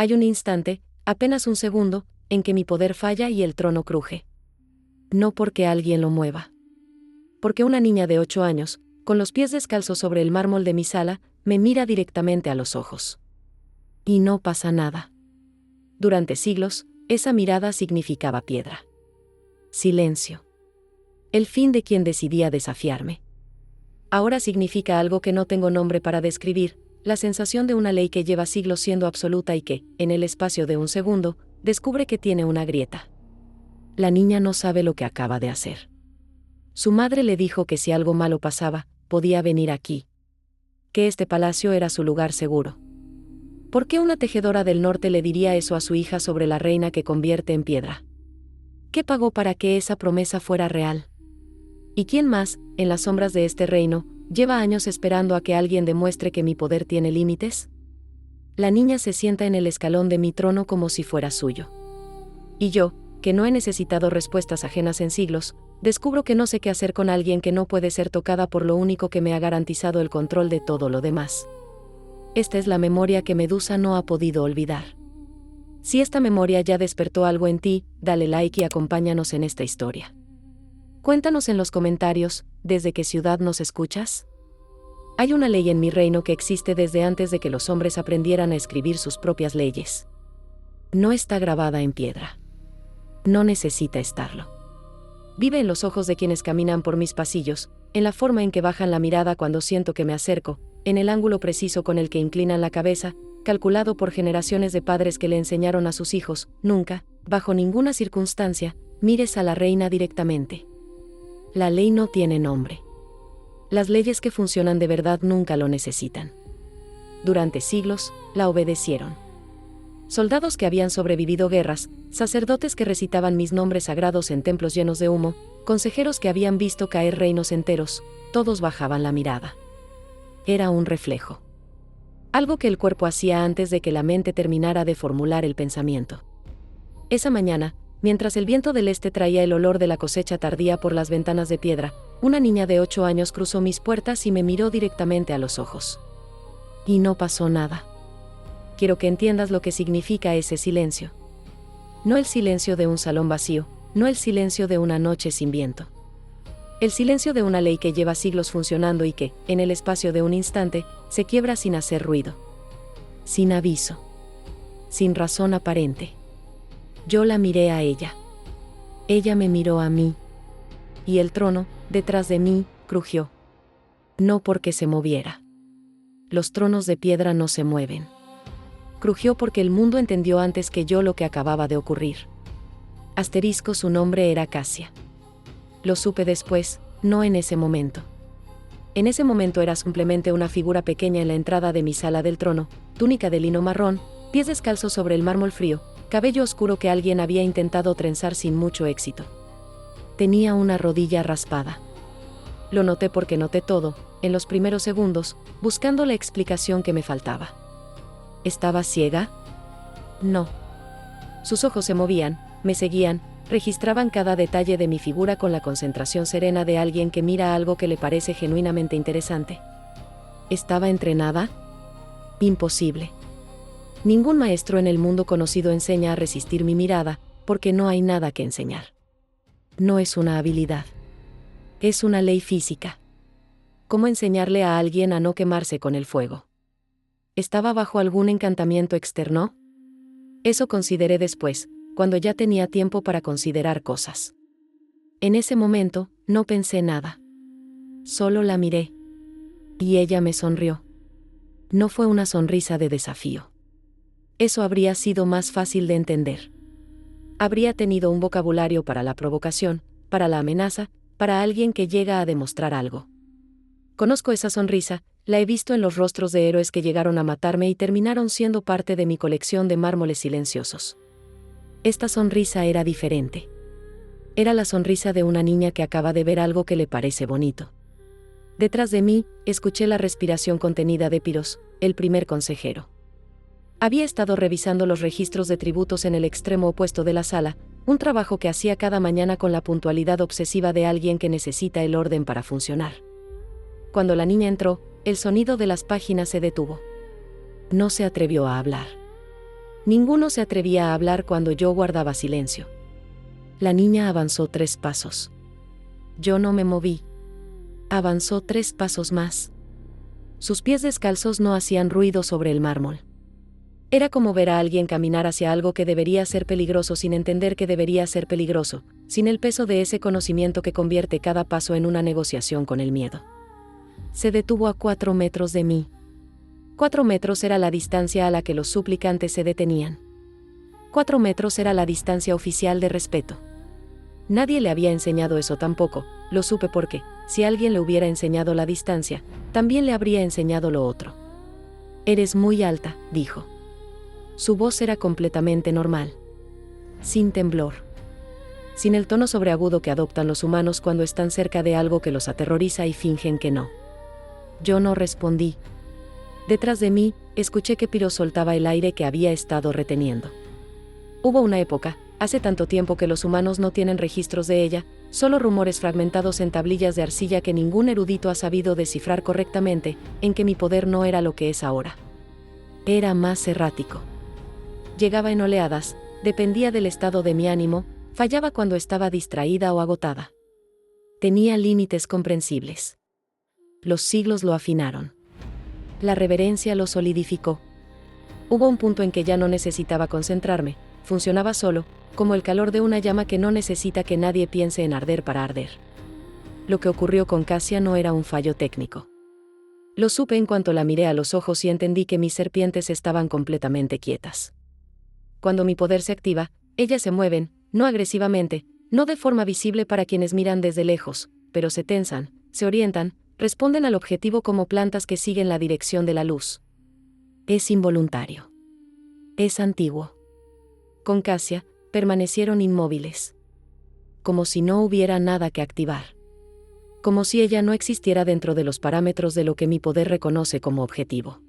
Hay un instante, apenas un segundo, en que mi poder falla y el trono cruje. No porque alguien lo mueva. Porque una niña de 8 años, con los pies descalzos sobre el mármol de mi sala, me mira directamente a los ojos. Y no pasa nada. Durante siglos, esa mirada significaba piedra. Silencio. El fin de quien decidía desafiarme. Ahora significa algo que no tengo nombre para describir, la sensación de una ley que lleva siglos siendo absoluta y que, en el espacio de un segundo, descubre que tiene una grieta. La niña no sabe lo que acaba de hacer. Su madre le dijo que si algo malo pasaba, podía venir aquí. Que este palacio era su lugar seguro. ¿Por qué una tejedora del norte le diría eso a su hija sobre la reina que convierte en piedra? ¿Qué pagó para que esa promesa fuera real? ¿Y quién más, en las sombras de este reino, lleva años esperando a que alguien demuestre que mi poder tiene límites? La niña se sienta en el escalón de mi trono como si fuera suyo. Y yo, que no he necesitado respuestas ajenas en siglos, descubro que no sé qué hacer con alguien que no puede ser tocada por lo único que me ha garantizado el control de todo lo demás. Esta es la memoria que Medusa no ha podido olvidar. Si esta memoria ya despertó algo en ti, dale like y acompáñanos en esta historia. Cuéntanos en los comentarios, ¿desde qué ciudad nos escuchas? Hay una ley en mi reino que existe desde antes de que los hombres aprendieran a escribir sus propias leyes. No está grabada en piedra. No necesita estarlo. Vive en los ojos de quienes caminan por mis pasillos, en la forma en que bajan la mirada cuando siento que me acerco, en el ángulo preciso con el que inclinan la cabeza, calculado por generaciones de padres que le enseñaron a sus hijos, nunca, bajo ninguna circunstancia, mires a la reina directamente. La ley no tiene nombre. Las leyes que funcionan de verdad nunca lo necesitan. Durante siglos, la obedecieron. Soldados que habían sobrevivido guerras, sacerdotes que recitaban mis nombres sagrados en templos llenos de humo, consejeros que habían visto caer reinos enteros, todos bajaban la mirada. Era un reflejo. Algo que el cuerpo hacía antes de que la mente terminara de formular el pensamiento. Esa mañana, mientras el viento del este traía el olor de la cosecha tardía por las ventanas de piedra, una niña de 8 años cruzó mis puertas y me miró directamente a los ojos. Y no pasó nada. Quiero que entiendas lo que significa ese silencio. No el silencio de un salón vacío, no el silencio de una noche sin viento. El silencio de una ley que lleva siglos funcionando y que, en el espacio de un instante, se quiebra sin hacer ruido. Sin aviso. Sin razón aparente. Yo la miré a ella. Ella me miró a mí. Y el trono, detrás de mí, crujió. No porque se moviera. Los tronos de piedra no se mueven. Crujió porque el mundo entendió antes que yo lo que acababa de ocurrir. Asterisco, su nombre era Casia. Lo supe después, no en ese momento. En ese momento era simplemente una figura pequeña en la entrada de mi sala del trono, túnica de lino marrón, pies descalzos sobre el mármol frío, cabello oscuro que alguien había intentado trenzar sin mucho éxito. Tenía una rodilla raspada. Lo noté porque noté todo, en los primeros segundos, buscando la explicación que me faltaba. ¿Estaba ciega? No. Sus ojos se movían, me seguían, registraban cada detalle de mi figura con la concentración serena de alguien que mira algo que le parece genuinamente interesante. ¿Estaba entrenada? Imposible. Ningún maestro en el mundo conocido enseña a resistir mi mirada, porque no hay nada que enseñar. No es una habilidad. Es una ley física. ¿Cómo enseñarle a alguien a no quemarse con el fuego? ¿Estaba bajo algún encantamiento externo? Eso consideré después, cuando ya tenía tiempo para considerar cosas. En ese momento, no pensé nada. Solo la miré. Y ella me sonrió. No fue una sonrisa de desafío. Eso habría sido más fácil de entender. Habría tenido un vocabulario para la provocación, para la amenaza, para alguien que llega a demostrar algo. Conozco esa sonrisa, la he visto en los rostros de héroes que llegaron a matarme y terminaron siendo parte de mi colección de mármoles silenciosos. Esta sonrisa era diferente. Era la sonrisa de una niña que acaba de ver algo que le parece bonito. Detrás de mí, escuché la respiración contenida de Piros, el primer consejero. Había estado revisando los registros de tributos en el extremo opuesto de la sala, un trabajo que hacía cada mañana con la puntualidad obsesiva de alguien que necesita el orden para funcionar. Cuando la niña entró, el sonido de las páginas se detuvo. No se atrevió a hablar. Ninguno se atrevía a hablar cuando yo guardaba silencio. La niña avanzó 3 pasos. Yo no me moví. Avanzó 3 pasos más. Sus pies descalzos no hacían ruido sobre el mármol. Era como ver a alguien caminar hacia algo que debería ser peligroso sin entender que debería ser peligroso, sin el peso de ese conocimiento que convierte cada paso en una negociación con el miedo. Se detuvo a 4 metros de mí. 4 metros era la distancia a la que los suplicantes se detenían. 4 metros era la distancia oficial de respeto. Nadie le había enseñado eso tampoco, lo supe porque, si alguien le hubiera enseñado la distancia, también le habría enseñado lo otro. «Eres muy alta», dijo. Su voz era completamente normal. Sin temblor. Sin el tono sobreagudo que adoptan los humanos cuando están cerca de algo que los aterroriza y fingen que no. Yo no respondí. Detrás de mí, escuché que Piro soltaba el aire que había estado reteniendo. Hubo una época, hace tanto tiempo que los humanos no tienen registros de ella, solo rumores fragmentados en tablillas de arcilla que ningún erudito ha sabido descifrar correctamente, en que mi poder no era lo que es ahora. Era más errático. Llegaba en oleadas, dependía del estado de mi ánimo, fallaba cuando estaba distraída o agotada. Tenía límites comprensibles. Los siglos lo afinaron. La reverencia lo solidificó. Hubo un punto en que ya no necesitaba concentrarme, funcionaba solo, como el calor de una llama que no necesita que nadie piense en arder para arder. Lo que ocurrió con Cassia no era un fallo técnico. Lo supe en cuanto la miré a los ojos y entendí que mis serpientes estaban completamente quietas. Cuando mi poder se activa, ellas se mueven, no agresivamente, no de forma visible para quienes miran desde lejos, pero se tensan, se orientan, responden al objetivo como plantas que siguen la dirección de la luz. Es involuntario. Es antiguo. Con Cassia, permanecieron inmóviles. Como si no hubiera nada que activar. Como si ella no existiera dentro de los parámetros de lo que mi poder reconoce como objetivo.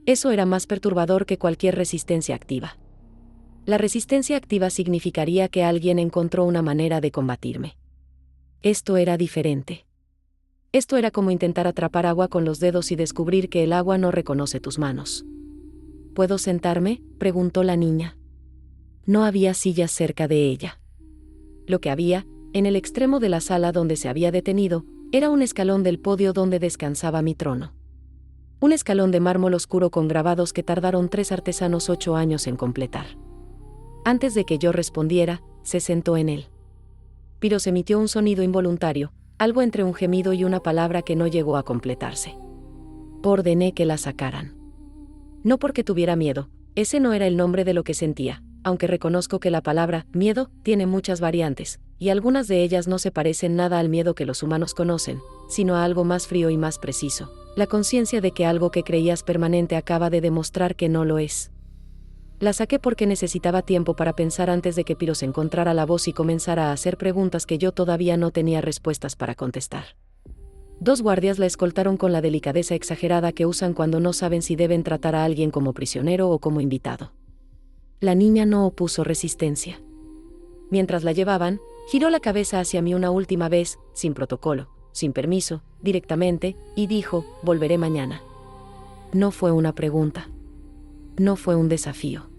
Eso era más perturbador que cualquier resistencia activa. La resistencia activa significaría que alguien encontró una manera de combatirme. Esto era diferente. Esto era como intentar atrapar agua con los dedos y descubrir que el agua no reconoce tus manos. ¿Puedo sentarme?, preguntó la niña. No había sillas cerca de ella. Lo que había, en el extremo de la sala donde se había detenido, era un escalón del podio donde descansaba mi trono. Un escalón de mármol oscuro con grabados que tardaron 3 artesanos 8 años en completar. Antes de que yo respondiera, se sentó en él. Piro emitió un sonido involuntario, algo entre un gemido y una palabra que no llegó a completarse. Ordené que la sacaran. No porque tuviera miedo, ese no era el nombre de lo que sentía, aunque reconozco que la palabra miedo tiene muchas variantes, y algunas de ellas no se parecen nada al miedo que los humanos conocen, sino a algo más frío y más preciso, la conciencia de que algo que creías permanente acaba de demostrar que no lo es. La saqué porque necesitaba tiempo para pensar antes de que Piro encontrara la voz y comenzara a hacer preguntas que yo todavía no tenía respuestas para contestar. 2 guardias la escoltaron con la delicadeza exagerada que usan cuando no saben si deben tratar a alguien como prisionero o como invitado. La niña no opuso resistencia. Mientras la llevaban, giró la cabeza hacia mí una última vez, sin protocolo, sin permiso, directamente, y dijo, «Volveré mañana». No fue una pregunta. No fue un desafío.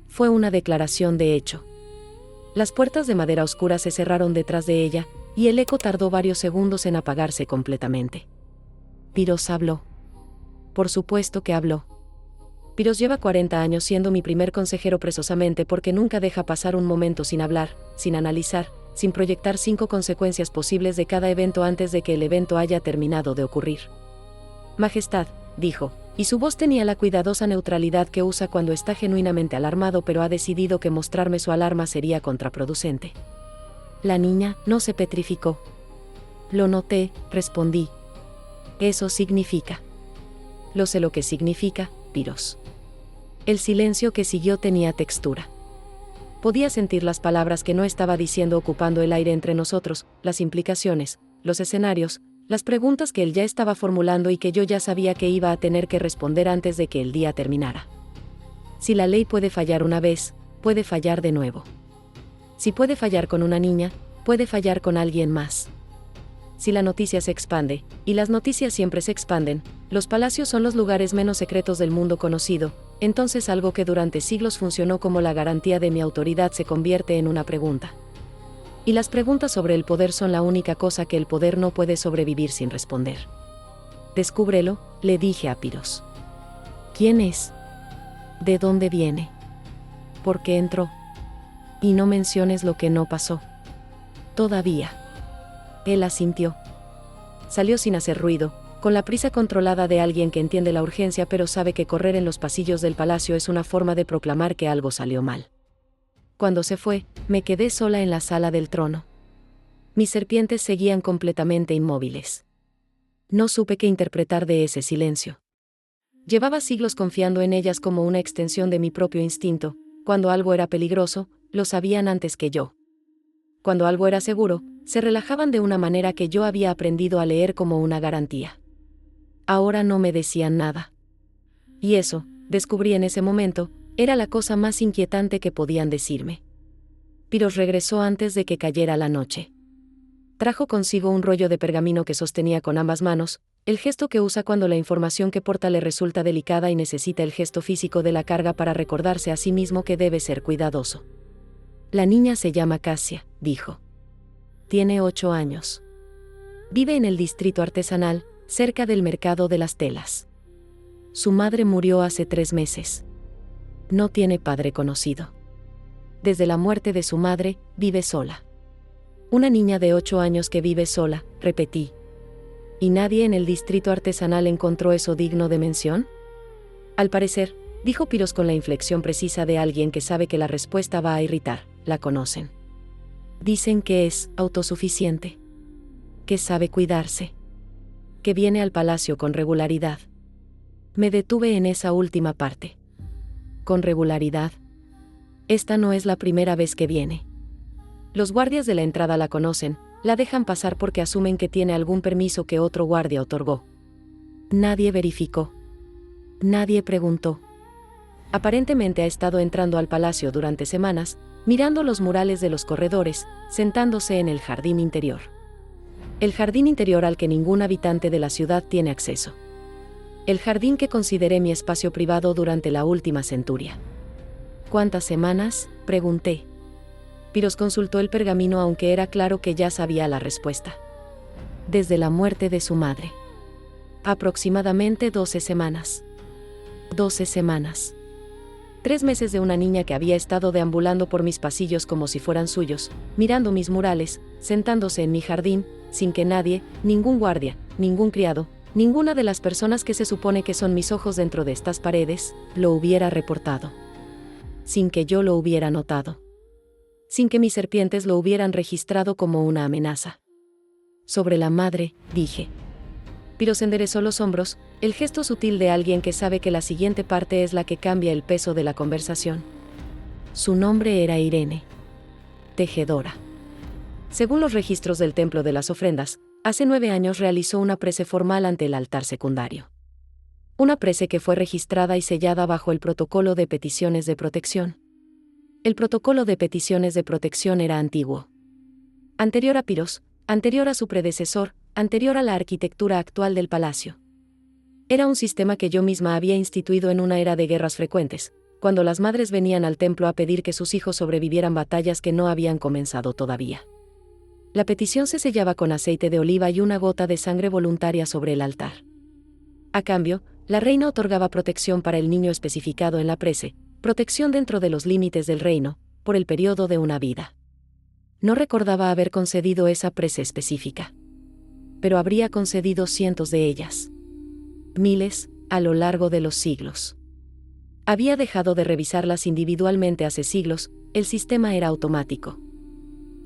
Fue una declaración de hecho. Las puertas de madera oscura se cerraron detrás de ella, y el eco tardó varios segundos en apagarse completamente. Piros habló. Por supuesto que habló. Piros lleva 40 años siendo mi primer consejero precisamente porque nunca deja pasar un momento sin hablar, sin analizar, sin proyectar 5 consecuencias posibles de cada evento antes de que el evento haya terminado de ocurrir. Majestad, dijo, y su voz tenía la cuidadosa neutralidad que usa cuando está genuinamente alarmado pero ha decidido que mostrarme su alarma sería contraproducente. La niña no se petrificó. Lo noté, respondí. Eso significa. Lo sé lo que significa, Piros. El silencio que siguió tenía textura. Podía sentir las palabras que no estaba diciendo ocupando el aire entre nosotros, las implicaciones, los escenarios, las preguntas que él ya estaba formulando y que yo ya sabía que iba a tener que responder antes de que el día terminara. Si la ley puede fallar una vez, puede fallar de nuevo. Si puede fallar con una niña, puede fallar con alguien más. Si la noticia se expande, y las noticias siempre se expanden, los palacios son los lugares menos secretos del mundo conocido, entonces algo que durante siglos funcionó como la garantía de mi autoridad se convierte en una pregunta. Y las preguntas sobre el poder son la única cosa que el poder no puede sobrevivir sin responder. Descúbrelo, le dije a Piros. ¿Quién es? ¿De dónde viene? ¿Por qué entró? Y no menciones lo que no pasó. Todavía. Él asintió. Salió sin hacer ruido, con la prisa controlada de alguien que entiende la urgencia pero sabe que correr en los pasillos del palacio es una forma de proclamar que algo salió mal. Cuando se fue, me quedé sola en la sala del trono. Mis serpientes seguían completamente inmóviles. No supe qué interpretar de ese silencio. Llevaba siglos confiando en ellas como una extensión de mi propio instinto. Cuando algo era peligroso, lo sabían antes que yo. Cuando algo era seguro, se relajaban de una manera que yo había aprendido a leer como una garantía. Ahora no me decían nada. Y eso, descubrí en ese momento, era la cosa más inquietante que podían decirme. Piros regresó antes de que cayera la noche. Trajo consigo un rollo de pergamino que sostenía con ambas manos, el gesto que usa cuando la información que porta le resulta delicada y necesita el gesto físico de la carga para recordarse a sí mismo que debe ser cuidadoso. La niña se llama Cassia, dijo. Tiene 8 años. Vive en el distrito artesanal, cerca del mercado de las telas. Su madre murió hace 3 meses. No tiene padre conocido. Desde la muerte de su madre, vive sola. Una niña de 8 años que vive sola, repetí. ¿Y nadie en el distrito artesanal encontró eso digno de mención? Al parecer, dijo Piros con la inflexión precisa de alguien que sabe que la respuesta va a irritar, la conocen. Dicen que es autosuficiente. Que sabe cuidarse. Que viene al palacio con regularidad. Me detuve en esa última parte. ¿Con regularidad? Esta no es la primera vez que viene. Los guardias de la entrada la conocen, la dejan pasar porque asumen que tiene algún permiso que otro guardia otorgó. Nadie verificó. Nadie preguntó. Aparentemente ha estado entrando al palacio durante semanas, mirando los murales de los corredores, sentándose en el jardín interior. El jardín interior al que ningún habitante de la ciudad tiene acceso. El jardín que consideré mi espacio privado durante la última centuria. ¿Cuántas semanas?, pregunté. Piros consultó el pergamino aunque era claro que ya sabía la respuesta. Desde la muerte de su madre. Aproximadamente 12 semanas. 12 semanas. 3 meses de una niña que había estado deambulando por mis pasillos como si fueran suyos, mirando mis murales, sentándose en mi jardín, sin que nadie, ningún guardia, ningún criado, ninguna de las personas que se supone que son mis ojos dentro de estas paredes, lo hubiera reportado. Sin que yo lo hubiera notado. Sin que mis serpientes lo hubieran registrado como una amenaza. Sobre la madre, dije. Piros enderezó los hombros, el gesto sutil de alguien que sabe que la siguiente parte es la que cambia el peso de la conversación. Su nombre era Irene. Tejedora. Según los registros del Templo de las Ofrendas, hace 9 años realizó una prece formal ante el altar secundario. Una prece que fue registrada y sellada bajo el protocolo de peticiones de protección. El protocolo de peticiones de protección era antiguo. Anterior a Piros, anterior a su predecesor, anterior a la arquitectura actual del palacio. Era un sistema que yo misma había instituido en una era de guerras frecuentes, cuando las madres venían al templo a pedir que sus hijos sobrevivieran batallas que no habían comenzado todavía. La petición se sellaba con aceite de oliva y una gota de sangre voluntaria sobre el altar. A cambio, la reina otorgaba protección para el niño especificado en la prece, protección dentro de los límites del reino, por el periodo de una vida. No recordaba haber concedido esa prece específica. Pero habría concedido cientos de ellas. Miles, a lo largo de los siglos. Había dejado de revisarlas individualmente hace siglos, el sistema era automático.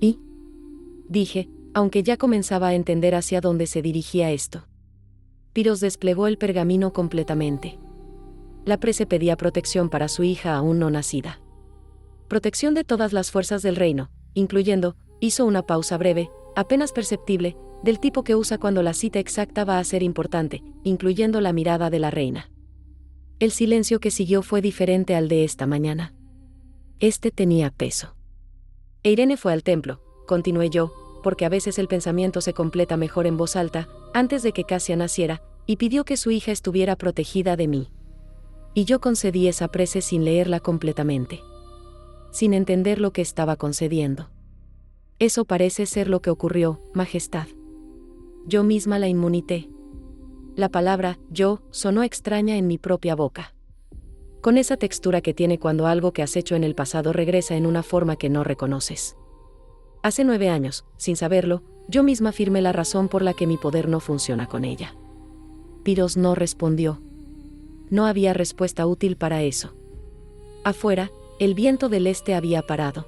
¿Y? Dije, aunque ya comenzaba a entender hacia dónde se dirigía esto. Piros desplegó el pergamino completamente. La prece pedía protección para su hija aún no nacida. Protección de todas las fuerzas del reino, incluyendo, hizo una pausa breve, apenas perceptible, del tipo que usa cuando la cita exacta va a ser importante, incluyendo la mirada de la reina. El silencio que siguió fue diferente al de esta mañana. Este tenía peso. Irene fue al templo, continué yo, porque a veces el pensamiento se completa mejor en voz alta, antes de que Cassia naciera, y pidió que su hija estuviera protegida de mí. Y yo concedí esa prece sin leerla completamente. Sin entender lo que estaba concediendo. Eso parece ser lo que ocurrió, Majestad. Yo misma la inmunité. La palabra «yo» sonó extraña en mi propia boca. Con esa textura que tiene cuando algo que has hecho en el pasado regresa en una forma que no reconoces. Hace 9 años, sin saberlo, yo misma firmé la razón por la que mi poder no funciona con ella. Piros no respondió. No había respuesta útil para eso. Afuera, el viento del este había parado.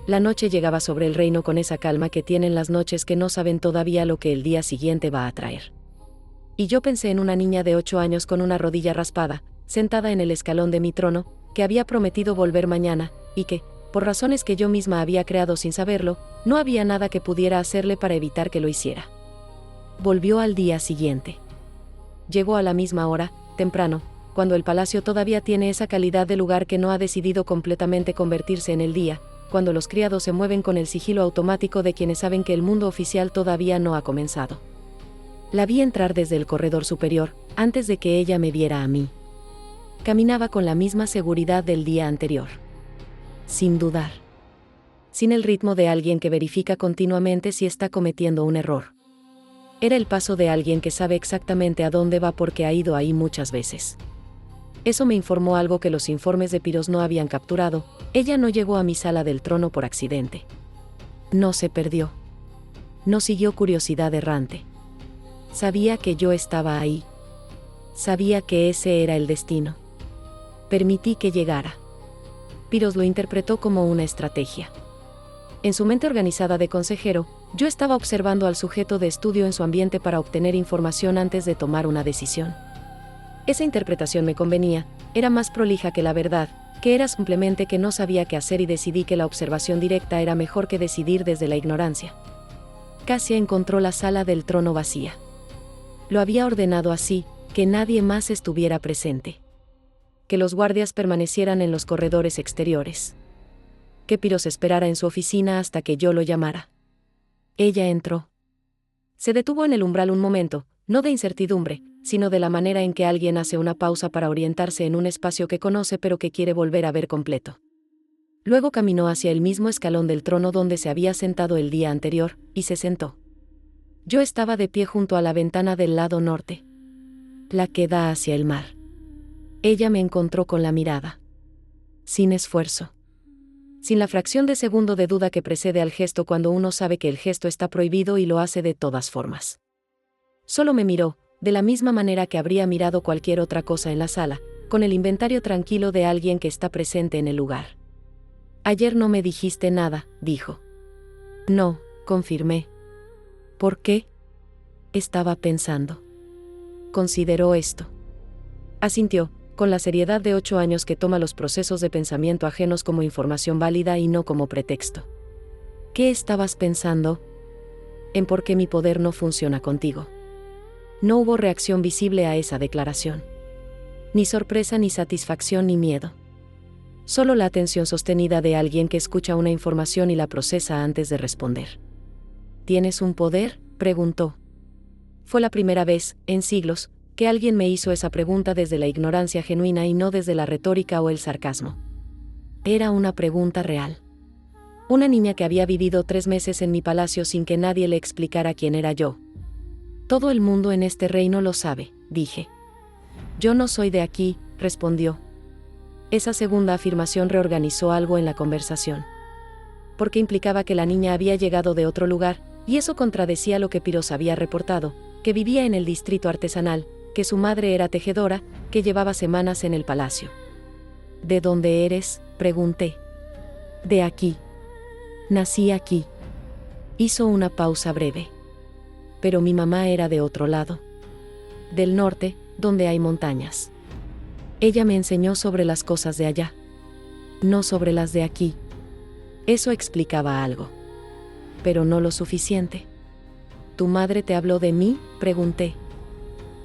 La noche llegaba sobre el reino con esa calma que tienen las noches que no saben todavía lo que el día siguiente va a traer. Y yo pensé en una niña de 8 años con una rodilla raspada, sentada en el escalón de mi trono, que había prometido volver mañana, y que, por razones que yo misma había creado sin saberlo, no había nada que pudiera hacerle para evitar que lo hiciera. Volvió al día siguiente. Llegó a la misma hora, temprano, cuando el palacio todavía tiene esa calidad de lugar que no ha decidido completamente convertirse en el día, cuando los criados se mueven con el sigilo automático de quienes saben que el mundo oficial todavía no ha comenzado. La vi entrar desde el corredor superior, antes de que ella me viera a mí. Caminaba con la misma seguridad del día anterior. Sin dudar. Sin el ritmo de alguien que verifica continuamente si está cometiendo un error. Era el paso de alguien que sabe exactamente a dónde va porque ha ido ahí muchas veces. Eso me informó algo que los informes de Piros no habían capturado: ella no llegó a mi sala del trono por accidente. No se perdió. No siguió curiosidad errante. Sabía que yo estaba ahí. Sabía que ese era el destino. Permití que llegara. Piros lo interpretó como una estrategia. En su mente organizada de consejero, yo estaba observando al sujeto de estudio en su ambiente para obtener información antes de tomar una decisión. Esa interpretación me convenía, era más prolija que la verdad, que era simplemente que no sabía qué hacer y decidí que la observación directa era mejor que decidir desde la ignorancia. Cassia encontró la sala del trono vacía. Lo había ordenado así, que nadie más estuviera presente. Que los guardias permanecieran en los corredores exteriores. Que Piros esperara en su oficina hasta que yo lo llamara. Ella entró. Se detuvo en el umbral un momento, no de incertidumbre, sino de la manera en que alguien hace una pausa para orientarse en un espacio que conoce pero que quiere volver a ver completo. Luego caminó hacia el mismo escalón del trono donde se había sentado el día anterior, y se sentó. Yo estaba de pie junto a la ventana del lado norte. La que da hacia el mar. Ella me encontró con la mirada. Sin esfuerzo. Sin la fracción de segundo de duda que precede al gesto cuando uno sabe que el gesto está prohibido y lo hace de todas formas. Solo me miró, de la misma manera que habría mirado cualquier otra cosa en la sala, con el inventario tranquilo de alguien que está presente en el lugar. Ayer no me dijiste nada, dijo. No, confirmé. ¿Por qué? Estaba pensando. Consideró esto. Asintió, con la seriedad de 8 años que toma los procesos de pensamiento ajenos como información válida y no como pretexto. ¿Qué estabas pensando? En por qué mi poder no funciona contigo. No hubo reacción visible a esa declaración. Ni sorpresa, ni satisfacción, ni miedo. Solo la atención sostenida de alguien que escucha una información y la procesa antes de responder. ¿Tienes un poder?, preguntó. Fue la primera vez, en siglos, que alguien me hizo esa pregunta desde la ignorancia genuina y no desde la retórica o el sarcasmo. Era una pregunta real. Una niña que había vivido 3 meses en mi palacio sin que nadie le explicara quién era yo. Todo el mundo en este reino lo sabe, dije. Yo no soy de aquí, respondió. Esa segunda afirmación reorganizó algo en la conversación. Porque implicaba que la niña había llegado de otro lugar, y eso contradecía lo que Piros había reportado, que vivía en el distrito artesanal, que su madre era tejedora, que llevaba semanas en el palacio. ¿De dónde eres?, pregunté. De aquí. Nací aquí. Hizo una pausa breve. Pero mi mamá era de otro lado. Del norte, donde hay montañas. Ella me enseñó sobre las cosas de allá. No sobre las de aquí. Eso explicaba algo. Pero no lo suficiente. ¿Tu madre te habló de mí?, pregunté.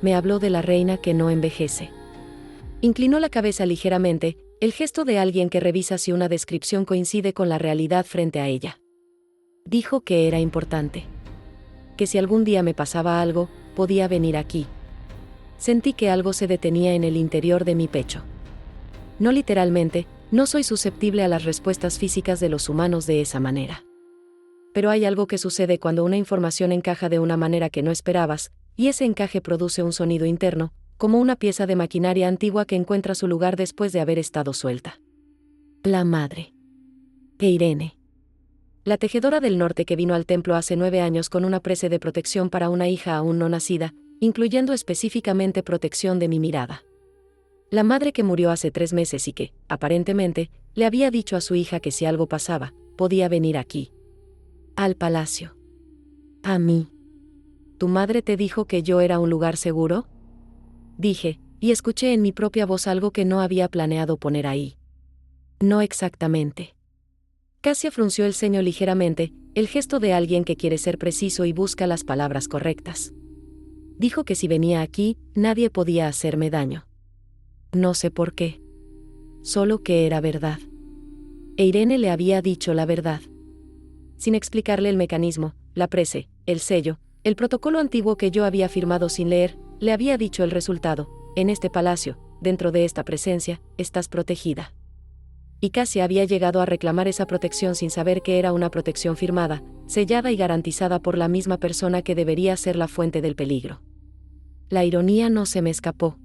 Me habló de la reina que no envejece. Inclinó la cabeza ligeramente, el gesto de alguien que revisa si una descripción coincide con la realidad frente a ella. Dijo que era importante. Que si algún día me pasaba algo, podía venir aquí. sentí que algo se detenía en el interior de mi pecho. No literalmente, no soy susceptible a las respuestas físicas de los humanos de esa manera. Pero hay algo que sucede cuando una información encaja de una manera que no esperabas, y ese encaje produce un sonido interno, como una pieza de maquinaria antigua que encuentra su lugar después de haber estado suelta. La madre. Irene. La tejedora del norte que vino al templo hace 9 años con una prece de protección para una hija aún no nacida, incluyendo específicamente protección de mi mirada. La madre que murió hace 3 meses y que, aparentemente, le había dicho a su hija que si algo pasaba, podía venir aquí. Al palacio. A mí. ¿Tu madre te dijo que yo era un lugar seguro? Dije, y escuché en mi propia voz algo que no había planeado poner ahí. No exactamente. Cassia frunció el ceño ligeramente, el gesto de alguien que quiere ser preciso y busca las palabras correctas. Dijo que si venía aquí, nadie podía hacerme daño. No sé por qué. Solo que era verdad. Irene le había dicho la verdad. Sin explicarle el mecanismo, la prece, el sello, el protocolo antiguo que yo había firmado sin leer, le había dicho el resultado: en este palacio, dentro de esta presencia, estás protegida. Y Cassia había llegado a reclamar esa protección sin saber que era una protección firmada, sellada y garantizada por la misma persona que debería ser la fuente del peligro. La ironía no se me escapó.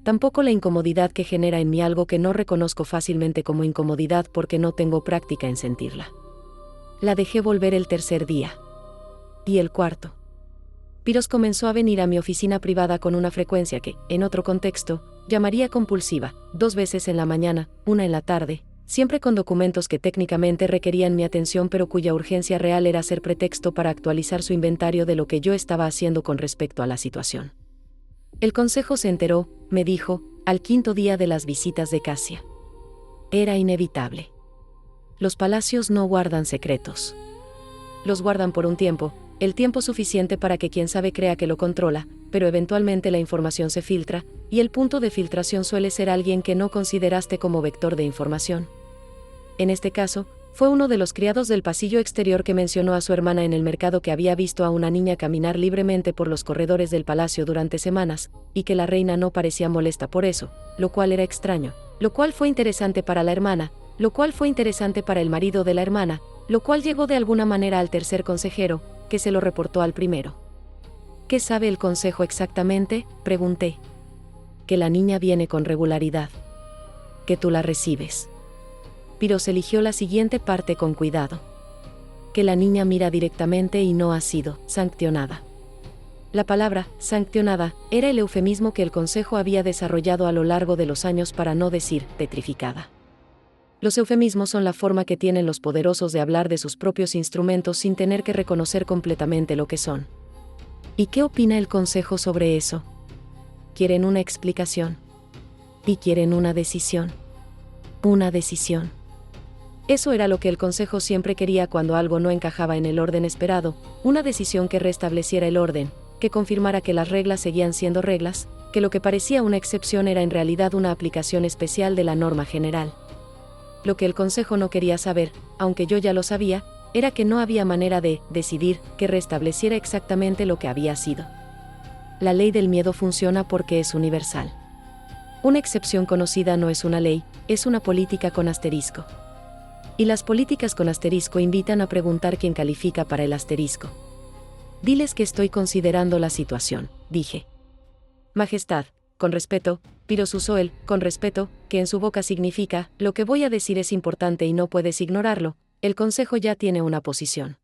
Tampoco la incomodidad que genera en mí algo que no reconozco fácilmente como incomodidad porque no tengo práctica en sentirla. La dejé volver el tercer día. Y el cuarto. Piros comenzó a venir a mi oficina privada con una frecuencia que, en otro contexto, llamaría compulsiva, 2 veces en la mañana, 1 en la tarde, siempre con documentos que técnicamente requerían mi atención pero cuya urgencia real era ser pretexto para actualizar su inventario de lo que yo estaba haciendo con respecto a la situación. El consejo se enteró, me dijo, al 5.º día de las visitas de Cassia. Era inevitable. Los palacios no guardan secretos. Los guardan por un tiempo, el tiempo suficiente para que quien sabe crea que lo controla, pero eventualmente la información se filtra, y el punto de filtración suele ser alguien que no consideraste como vector de información. En este caso, fue uno de los criados del pasillo exterior que mencionó a su hermana en el mercado que había visto a una niña caminar libremente por los corredores del palacio durante semanas, y que la reina no parecía molesta por eso, lo cual era extraño, lo cual fue interesante para la hermana, lo cual fue interesante para el marido de la hermana, lo cual llegó de alguna manera al tercer consejero, que se lo reportó al primero. ¿Qué sabe el consejo exactamente?, pregunté. Que la niña viene con regularidad. Que tú la recibes. Piros eligió la siguiente parte con cuidado. Que la niña mira directamente y no ha sido sancionada. La palabra sancionada era el eufemismo que el consejo había desarrollado a lo largo de los años para no decir petrificada. Los eufemismos son la forma que tienen los poderosos de hablar de sus propios instrumentos sin tener que reconocer completamente lo que son. ¿Y qué opina el consejo sobre eso? Quieren una explicación. Y quieren una decisión. Una decisión. Eso era lo que el consejo siempre quería cuando algo no encajaba en el orden esperado, una decisión que restableciera el orden, que confirmara que las reglas seguían siendo reglas, que lo que parecía una excepción era en realidad una aplicación especial de la norma general. Lo que el consejo no quería saber, aunque yo ya lo sabía, era que no había manera de decidir que restableciera exactamente lo que había sido. La ley del miedo funciona porque es universal. Una excepción conocida no es una ley, es una política con asterisco. Y las políticas con asterisco invitan a preguntar quién califica para el asterisco. Diles que estoy considerando la situación, dije. Majestad, con respeto, Piros usó el con respeto, que en su boca significa, lo que voy a decir es importante y no puedes ignorarlo, el consejo ya tiene una posición.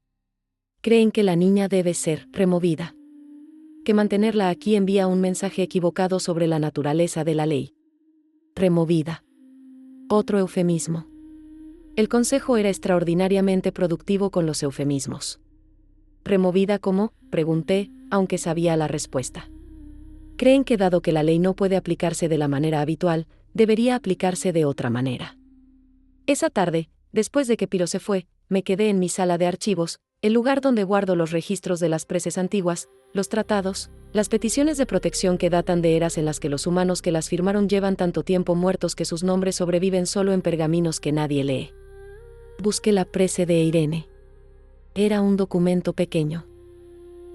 Creen que la niña debe ser removida. Que mantenerla aquí envía un mensaje equivocado sobre la naturaleza de la ley. Removida. Otro eufemismo. El consejo era extraordinariamente productivo con los eufemismos. ¿Removida cómo?, pregunté, aunque sabía la respuesta. Creen que dado que la ley no puede aplicarse de la manera habitual, debería aplicarse de otra manera. Esa tarde, después de que Piro se fue, me quedé en mi sala de archivos, el lugar donde guardo los registros de las preces antiguas, los tratados, las peticiones de protección que datan de eras en las que los humanos que las firmaron llevan tanto tiempo muertos que sus nombres sobreviven solo en pergaminos que nadie lee. Busqué la prece de Irene. Era un documento pequeño.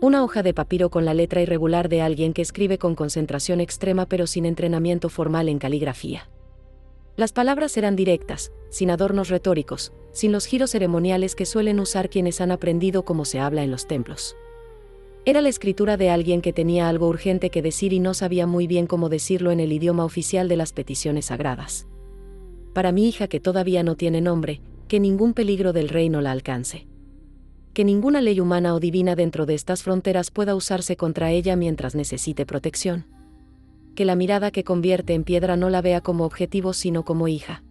Una hoja de papiro con la letra irregular de alguien que escribe con concentración extrema pero sin entrenamiento formal en caligrafía. Las palabras eran directas, sin adornos retóricos, sin los giros ceremoniales que suelen usar quienes han aprendido cómo se habla en los templos. Era la escritura de alguien que tenía algo urgente que decir y no sabía muy bien cómo decirlo en el idioma oficial de las peticiones sagradas. Para mi hija que todavía no tiene nombre, que ningún peligro del reino la alcance. Que ninguna ley humana o divina dentro de estas fronteras pueda usarse contra ella mientras necesite protección. Que la mirada que convierte en piedra no la vea como objetivo sino como hija.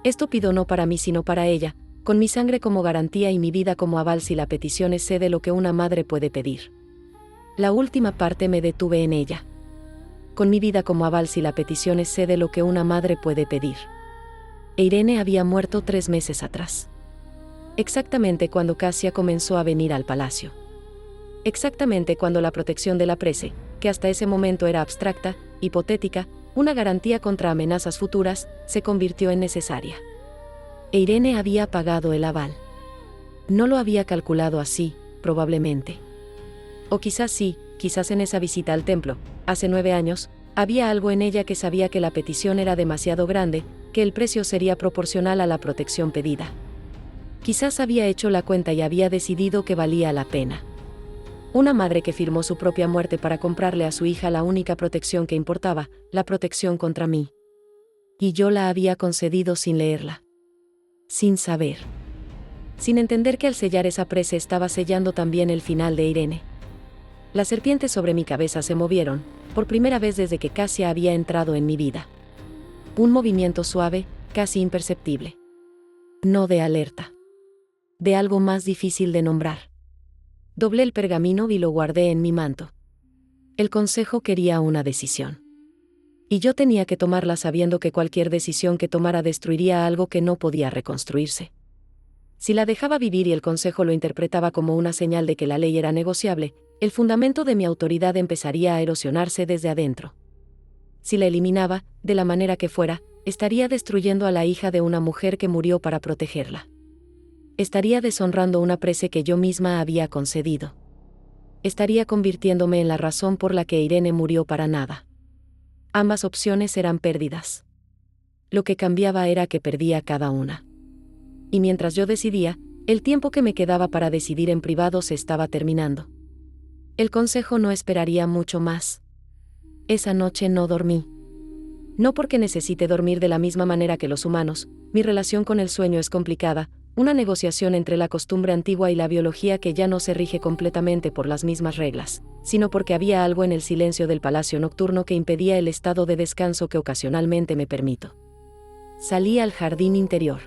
Esto pido no para mí sino para ella, con mi sangre como garantía y mi vida como aval si la petición excede lo que una madre puede pedir. La última parte me detuve en ella. Con mi vida como aval si la petición excede lo que una madre puede pedir. Irene había muerto 3 meses atrás. Exactamente cuando Cassia comenzó a venir al palacio. Exactamente cuando la protección de la prece, que hasta ese momento era abstracta, hipotética, una garantía contra amenazas futuras, se convirtió en necesaria. Irene había pagado el aval. No lo había calculado así, probablemente. O quizás sí, quizás en esa visita al templo, hace 9 años, había algo en ella que sabía que la petición era demasiado grande, que el precio sería proporcional a la protección pedida. Quizás había hecho la cuenta y había decidido que valía la pena. Una madre que firmó su propia muerte para comprarle a su hija la única protección que importaba, la protección contra mí. Y yo la había concedido sin leerla. Sin saber. Sin entender que al sellar esa prece estaba sellando también el final de Irene. Las serpientes sobre mi cabeza se movieron, por primera vez desde que Cassia había entrado en mi vida. Un movimiento suave, casi imperceptible. No de alerta. De algo más difícil de nombrar. Doblé el pergamino y lo guardé en mi manto. El consejo quería una decisión. Y yo tenía que tomarla sabiendo que cualquier decisión que tomara destruiría algo que no podía reconstruirse. Si la dejaba vivir y el consejo lo interpretaba como una señal de que la ley era negociable, el fundamento de mi autoridad empezaría a erosionarse desde adentro. Si la eliminaba, de la manera que fuera, estaría destruyendo a la hija de una mujer que murió para protegerla. Estaría deshonrando una prece que yo misma había concedido. Estaría convirtiéndome en la razón por la que Irene murió para nada. Ambas opciones eran pérdidas. Lo que cambiaba era que perdía cada una. Y mientras yo decidía, el tiempo que me quedaba para decidir en privado se estaba terminando. El consejo no esperaría mucho más. Esa noche no dormí. No porque necesite dormir de la misma manera que los humanos, mi relación con el sueño es complicada, una negociación entre la costumbre antigua y la biología que ya no se rige completamente por las mismas reglas, sino porque había algo en el silencio del palacio nocturno que impedía el estado de descanso que ocasionalmente me permito. Salí al jardín interior.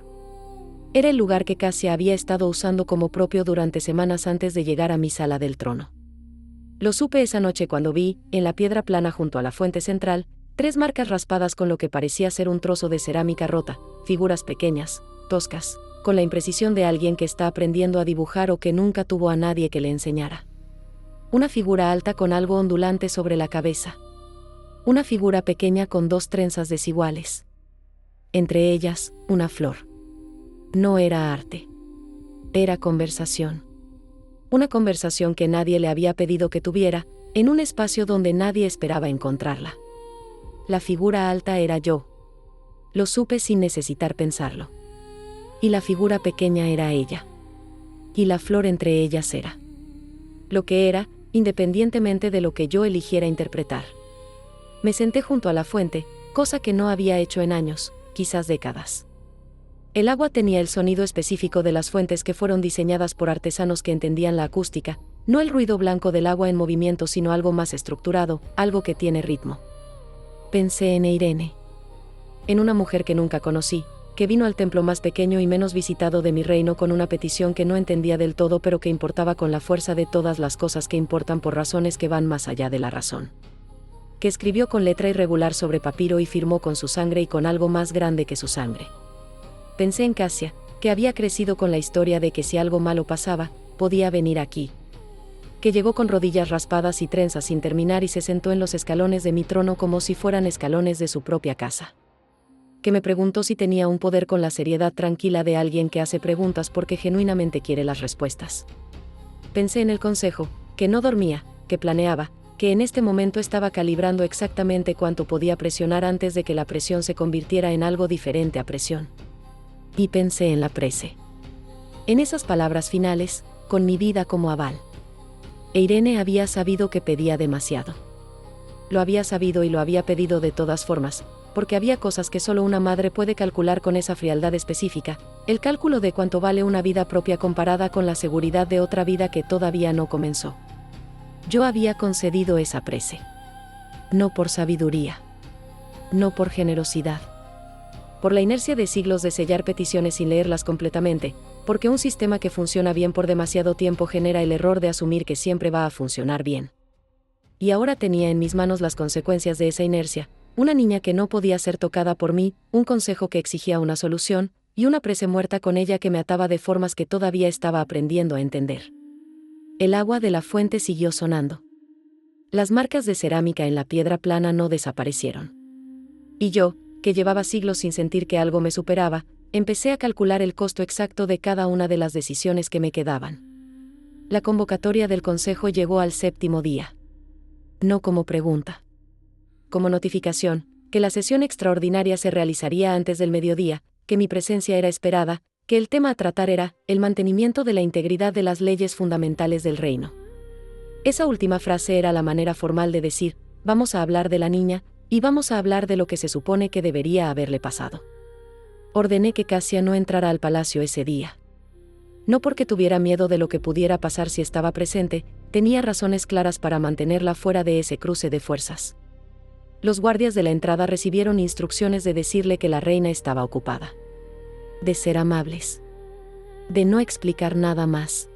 Era el lugar que Cassia había estado usando como propio durante semanas antes de llegar a mi sala del trono. Lo supe esa noche cuando vi, en la piedra plana junto a la fuente central, 3 marcas raspadas con lo que parecía ser un trozo de cerámica rota, figuras pequeñas, toscas, con la imprecisión de alguien que está aprendiendo a dibujar o que nunca tuvo a nadie que le enseñara. Una figura alta con algo ondulante sobre la cabeza. Una figura pequeña con 2 trenzas desiguales. Entre ellas, una flor. No era arte. Era conversación. Una conversación que nadie le había pedido que tuviera, en un espacio donde nadie esperaba encontrarla. La figura alta era yo. Lo supe sin necesitar pensarlo. Y la figura pequeña era ella. Y la flor entre ellas era. Lo que era, independientemente de lo que yo eligiera interpretar. Me senté junto a la fuente, cosa que no había hecho en años, quizás décadas. El agua tenía el sonido específico de las fuentes que fueron diseñadas por artesanos que entendían la acústica, no el ruido blanco del agua en movimiento sino algo más estructurado, algo que tiene ritmo. Pensé en Irene. En una mujer que nunca conocí, que vino al templo más pequeño y menos visitado de mi reino con una petición que no entendía del todo pero que importaba con la fuerza de todas las cosas que importan por razones que van más allá de la razón. Que escribió con letra irregular sobre papiro y firmó con su sangre y con algo más grande que su sangre. Pensé en Cassia, que había crecido con la historia de que si algo malo pasaba, podía venir aquí. Que llegó con rodillas raspadas y trenzas sin terminar y se sentó en los escalones de mi trono como si fueran escalones de su propia casa. Que me preguntó si tenía un poder con la seriedad tranquila de alguien que hace preguntas porque genuinamente quiere las respuestas. Pensé en el consejo, que no dormía, que planeaba, que en este momento estaba calibrando exactamente cuánto podía presionar antes de que la presión se convirtiera en algo diferente a presión. Y pensé en la prece. En esas palabras finales, con mi vida como aval. E Irene había sabido que pedía demasiado. Lo había sabido y lo había pedido de todas formas, porque había cosas que solo una madre puede calcular con esa frialdad específica, el cálculo de cuánto vale una vida propia comparada con la seguridad de otra vida que todavía no comenzó. Yo había concedido esa prece. No por sabiduría. No por generosidad. Por la inercia de siglos de sellar peticiones sin leerlas completamente, porque un sistema que funciona bien por demasiado tiempo genera el error de asumir que siempre va a funcionar bien. Y ahora tenía en mis manos las consecuencias de esa inercia, una niña que no podía ser tocada por mí, un consejo que exigía una solución, y una prece muerta con ella que me ataba de formas que todavía estaba aprendiendo a entender. El agua de la fuente siguió sonando. Las marcas de cerámica en la piedra plana no desaparecieron. Y yo, que llevaba siglos sin sentir que algo me superaba, empecé a calcular el costo exacto de cada una de las decisiones que me quedaban. La convocatoria del consejo llegó al 7º día. No como pregunta. Como notificación, que la sesión extraordinaria se realizaría antes del mediodía, que mi presencia era esperada, que el tema a tratar era el mantenimiento de la integridad de las leyes fundamentales del reino. Esa última frase era la manera formal de decir, vamos a hablar de la niña, y vamos a hablar de lo que se supone que debería haberle pasado. Ordené que Cassia no entrara al palacio ese día. No porque tuviera miedo de lo que pudiera pasar si estaba presente, tenía razones claras para mantenerla fuera de ese cruce de fuerzas. Los guardias de la entrada recibieron instrucciones de decirle que la reina estaba ocupada. De ser amables. De no explicar nada más.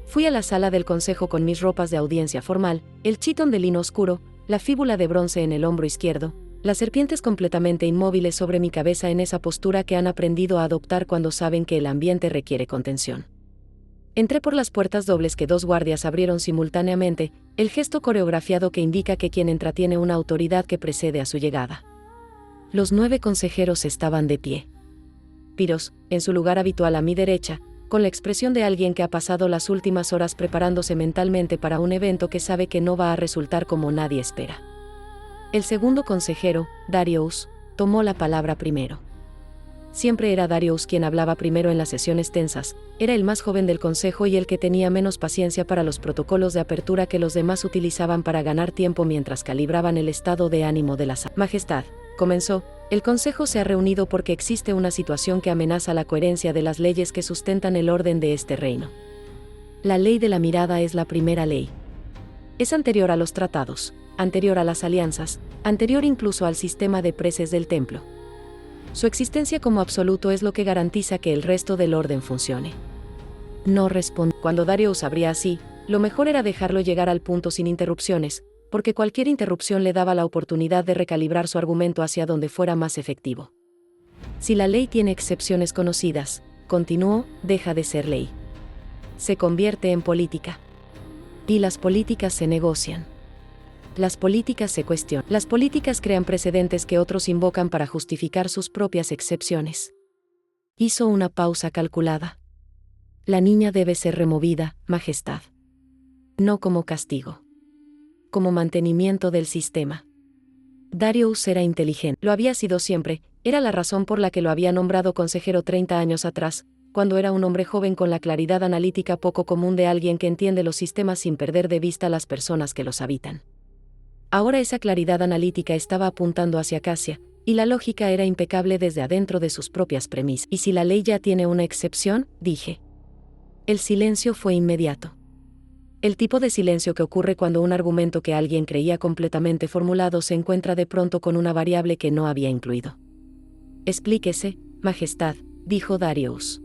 Fui a la sala del consejo con mis ropas de audiencia formal, el chitón de lino oscuro, la fíbula de bronce en el hombro izquierdo, las serpientes completamente inmóviles sobre mi cabeza en esa postura que han aprendido a adoptar cuando saben que el ambiente requiere contención. Entré por las puertas dobles que 2 guardias abrieron simultáneamente, el gesto coreografiado que indica que quien entra tiene una autoridad que precede a su llegada. Los 9 consejeros estaban de pie. Piros, en su lugar habitual a mi derecha, con la expresión de alguien que ha pasado las últimas horas preparándose mentalmente para un evento que sabe que no va a resultar como nadie espera. El segundo consejero, Darius, tomó la palabra primero. Siempre era Darius quien hablaba primero en las sesiones tensas, era el más joven del consejo y el que tenía menos paciencia para los protocolos de apertura que los demás utilizaban para ganar tiempo mientras calibraban el estado de ánimo de la sala. Majestad, comenzó, el consejo se ha reunido porque existe una situación que amenaza la coherencia de las leyes que sustentan el orden de este reino. La ley de la mirada es la primera ley. Es anterior a los tratados, anterior a las alianzas, anterior incluso al sistema de preces del templo. Su existencia como absoluto es lo que garantiza que el resto del orden funcione. No respondió. Cuando Darius abría así, lo mejor era dejarlo llegar al punto sin interrupciones, porque cualquier interrupción le daba la oportunidad de recalibrar su argumento hacia donde fuera más efectivo. Si la ley tiene excepciones conocidas, continuó, deja de ser ley. Se convierte en política. Y las políticas se negocian. Las políticas se cuestionan. Las políticas crean precedentes que otros invocan para justificar sus propias excepciones. Hizo una pausa calculada. La niña debe ser removida, Majestad. No como castigo. Como mantenimiento del sistema. Darius era inteligente. Lo había sido siempre, era la razón por la que lo había nombrado consejero 30 años atrás, cuando era un hombre joven con la claridad analítica poco común de alguien que entiende los sistemas sin perder de vista a las personas que los habitan. Ahora esa claridad analítica estaba apuntando hacia Cassia, y la lógica era impecable desde adentro de sus propias premisas. ¿Y si la ley ya tiene una excepción?, dije. El silencio fue inmediato. El tipo de silencio que ocurre cuando un argumento que alguien creía completamente formulado se encuentra de pronto con una variable que no había incluido. Explíquese, Majestad, dijo Darius.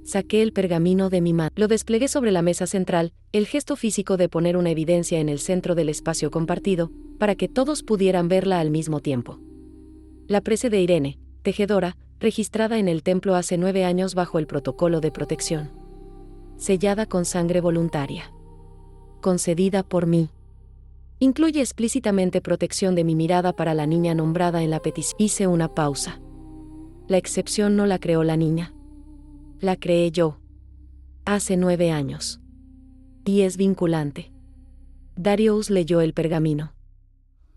Saqué el pergamino de mi mano. Lo desplegué sobre la mesa central, el gesto físico de poner una evidencia en el centro del espacio compartido, para que todos pudieran verla al mismo tiempo. La prece de Irene, tejedora, registrada en el templo hace 9 años bajo el protocolo de protección. Sellada con sangre voluntaria. Concedida por mí. Incluye explícitamente protección de mi mirada para la niña nombrada en la petición. Hice una pausa. La excepción no la creó la niña. La creé yo. Hace 9 años. Y es vinculante. Darius leyó el pergamino.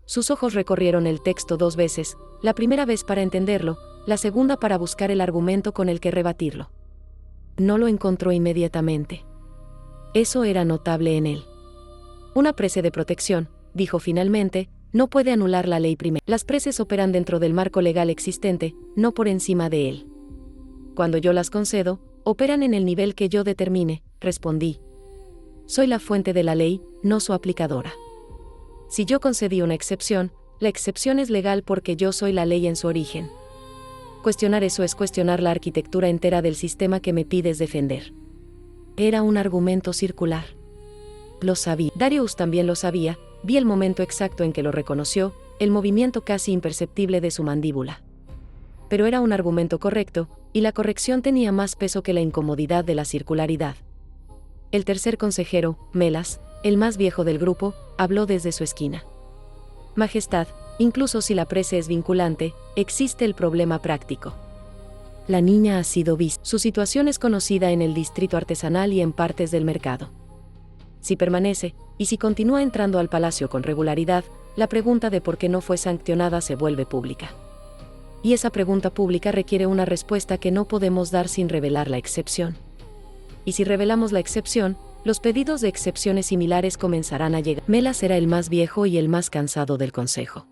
Sus ojos recorrieron el texto 2 veces, la primera vez para entenderlo, la segunda para buscar el argumento con el que rebatirlo. No lo encontró inmediatamente. Eso era notable en él. Una prece de protección, dijo finalmente, no puede anular la ley primera. Las preces operan dentro del marco legal existente, no por encima de él. Cuando yo las concedo, operan en el nivel que yo determine, respondí. Soy la fuente de la ley, no su aplicadora. Si yo concedí una excepción, la excepción es legal porque yo soy la ley en su origen. Cuestionar eso es cuestionar la arquitectura entera del sistema que me pides defender. Era un argumento circular. Lo sabía. Darius también lo sabía, vi el momento exacto en que lo reconoció, el movimiento casi imperceptible de su mandíbula. Pero era un argumento correcto, y la corrección tenía más peso que la incomodidad de la circularidad. El tercer consejero, Melas, el más viejo del grupo, habló desde su esquina. Majestad, incluso si la prece es vinculante, existe el problema práctico. La niña ha sido vista. Su situación es conocida en el distrito artesanal y en partes del mercado. Si permanece, y si continúa entrando al palacio con regularidad, la pregunta de por qué no fue sancionada se vuelve pública. Y esa pregunta pública requiere una respuesta que no podemos dar sin revelar la excepción. Y si revelamos la excepción, los pedidos de excepciones similares comenzarán a llegar. Melas era el más viejo y el más cansado del consejo.